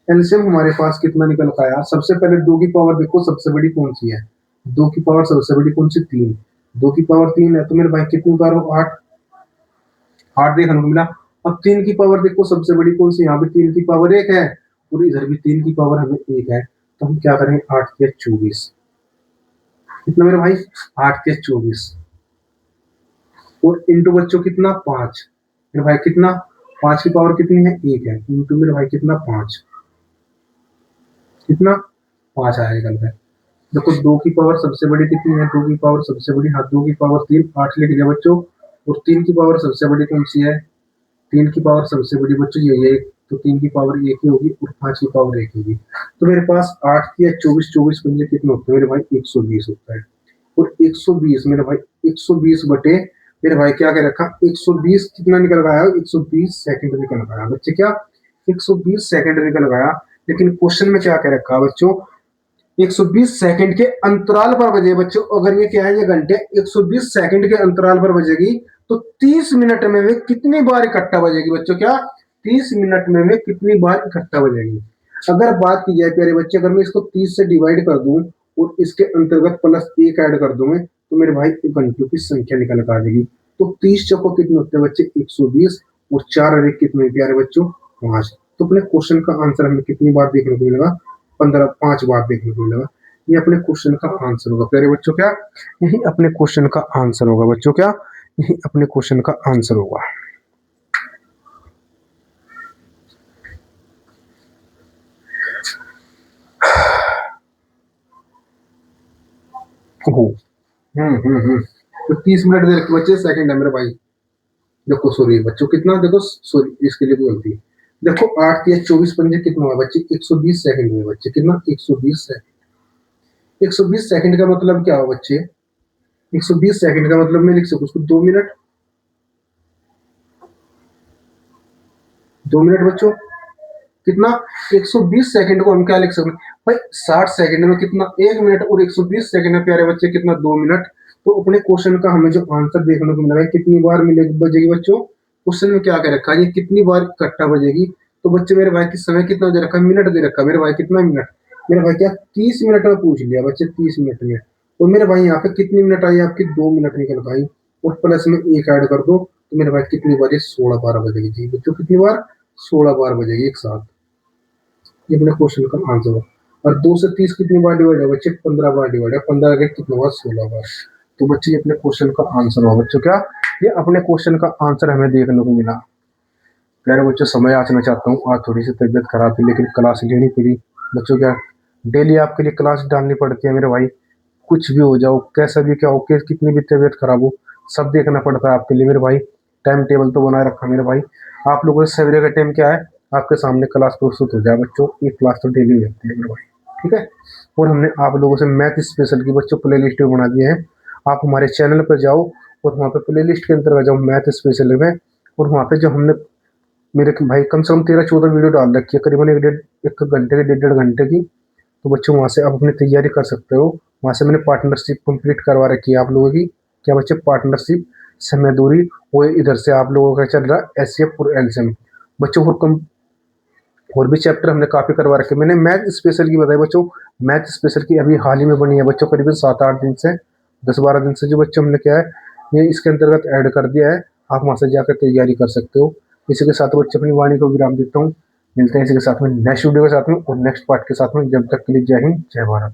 S1: एलसीएम हमारे पास कितना निकल का यार, सबसे पहले 2 की पावर देखो सबसे बड़ी कौन सी है, 2 की पावर सबसे बड़ी कौन सी 3, 2 की पावर 3 है, तो मेरे भाई कितनी बार हो 8, 8 देखने को मिला। अब 3 की पावर देखो सबसे बड़ी कौन सी, यहाँ पे 3 की पावर 1 है, और इधर भी 3 की पावर हमें 1 है, तो हम क्या करेंगे 8 के 24, कितना मेरे भाई 8 के 24, और इंटू बच्चों कितना 5, मेरे भाई कितना 5 की पावर कितनी है 1 है, इंटू मेरे भाई कितना 5, कितना 5 आएगा निकल। देखो 2 की पावर सबसे बड़ी कितनी है, 2 की पावर सबसे बड़ी, हाँ 2 की पावर 3, 8 लिख दिया बच्चों। और 3 की पावर सबसे बड़ी कौन सी है, 3 की पावर सबसे बड़ी बच्चों ये तो 3 की पावर 1 ही होगी और 5 की पावर 1 होगी। तो मेरे पास 8 या 24 पंजे कितने होते हैं मेरे भाई? 120 होता है। और 120 मेरे भाई 120 बटे मेरे भाई क्या कह रखा? 120 कितना निकल आया? 120 सेकंड निकल आया बच्चे। क्या 120 सेकंड निकल गया? लेकिन क्वेश्चन में क्या कह रखा बच्चों? 120 सेकंड के अंतराल पर बजे बच्चों। अगर ये क्या है, ये घंटे 120 सेकंड के अंतराल पर बजेगी तो 30 मिनट में वे कितनी बार इकट्ठा बजेगी बच्चों? क्या 30 मिनट में वे कितनी बार इकट्ठा बजेगी? अगर बात की जाए प्यारे बच्चे, अगर मैं इसको 30 से डिवाइड कर दूं और इसके अंतर्गत प्लस 1 ऐड कर दूं मैं, तो मेरे भाई घंटों की संख्या निकल कर आ जाएगी। तो 30 चौको कितने होते हैं बच्चे? 120 और 4 अरे कितने प्यारे बच्चों? 5। तो अपने क्वेश्चन का आंसर हमें कितनी बार देखने को मिलेगा? 5 बार देखने को मिलेगा। ये अपने क्वेश्चन का आंसर होगा प्यारे बच्चों। क्या यही अपने क्वेश्चन का आंसर होगा बच्चों? क्या यही अपने क्वेश्चन का आंसर होगा? ओहो। तो 30 मिनट दे रखे बच्चे, सेकंड है मेरे भाई। देखो सॉरी बच्चों, कितना देखो, सॉरी इसके लिए भी गलती। देखो 8 या 24 पंजे कितना हुआ बच्चे? 120 सेकंड हुए बच्चे। कितना? 120 सेकंड। 120 सेकंड का मतलब क्या हुआ बच्चे? 120 सेकंड का मतलब मैं लिख सकूं उसको 2 मिनट। 2 मिनट बच्चों। कितना? 120 सेकंड को हम क्या लिख सकते हैं भाई? 60 सेकंड में कितना? 1 मिनट। और 120 सेकंड में प्यारे बच्चे कितना? 2 मिनट। तो अपने क्वेश्चन का हमें जो आंसर देखने को मिला है, कितनी बार मिलेगी बजेगी बच्चों? क्वेश्चन में क्या कह रखा है? ये कितनी बार इकट्ठा बजेगी? तो बच्चे मेरे भाई किस समय कितना दे रखा है? मिनट दे रखा है मेरे भाई। कितना मिनट? मेरे भाई क्या 30 मिनट में पूछ लिया बच्चे, 30 मिनट में। और मेरे भाई यहाँ पे कितनी मिनट आई? आपकी 2 मिनट निकल पाई। और प्लस में 1 ऐड कर दो तो मेरे भाई कितनी बार? ये 16 बार बजेगी जी बच्चों। कितनी बार? 16 बार बजेगी एक साथ। ये अपने क्वेश्चन का आंसर हो। और 2 से 30 कितनी बार डिवाइड है बच्चे? 15 बार डिवाइड है। 15 के कितने बार? 16 बार। तो बच्चे ये अपने क्वेश्चन का आंसर हुआ बच्चों। क्या ये अपने क्वेश्चन का आंसर हमें देखने को मिला? प्यारे बच्चों, समय याचना चाहता हूँ, आज थोड़ी सी तबीयत खराब थी लेकिन क्लास लेनी पड़ी बच्चों। क्या डेली आपके लिए क्लास डालनी पड़ती है मेरे भाई? कुछ भी हो जाओ, कैसा भी क्या हो, कितनी भी तबीयत खराब हो, सब देखना पड़ता है आपके लिए मेरे भाई। टाइम टेबल तो बनाए रखा मेरे भाई। आप लोगों से सवेरे का टाइम क्या है? आपके सामने क्लास प्रस्तुत हो जाए बच्चों। ये क्लास तो डेली रहती है मेरे भाई, ठीक है। और हमने आप लोगों से मैथ स्पेशल की बच्चों प्ले लिस्ट भी बना दिए हैं। आप हमारे चैनल पर जाओ और वहाँ पे प्ले लिस्ट के अंतर्गत जाओ मैथ स्पेशल में। और वहाँ पे जो हमने मेरे भाई कम से कम 13-14 वीडियो डाल रखी है, करीबन 1 घंटे की, 1.5 घंटे की। तो बच्चों वहाँ से आप अपनी तैयारी कर सकते हो। वहाँ से मैंने पार्टनरशिप कंप्लीट करवा रखी है आप लोगों की। क्या बच्चे? पार्टनरशिप, समय दूरी, और इधर से आप लोगों का चल रहा है एसएफ और एलसीएम बच्चों। और भी चैप्टर हमने काफी करवा रखे। मैंने मैथ स्पेशल की बताई बच्चों। मैथ स्पेशल की अभी हाल ही में बनी है बच्चों, करीबन 7-8 दिन से, 10-12 दिन से जो बच्चों हमने क्या है ये इसके अंतर्गत ऐड कर दिया है। आप वहां से जाकर तैयारी कर सकते हो। इसी के साथ बच्चे अपनी वाणी को विराम देता हूँ। मिलते हैं इसी के साथ में नेक्स्ट वीडियो के साथ में और नेक्स्ट पार्ट के साथ में। जब तक के लिए जय हिंद, जय भारत।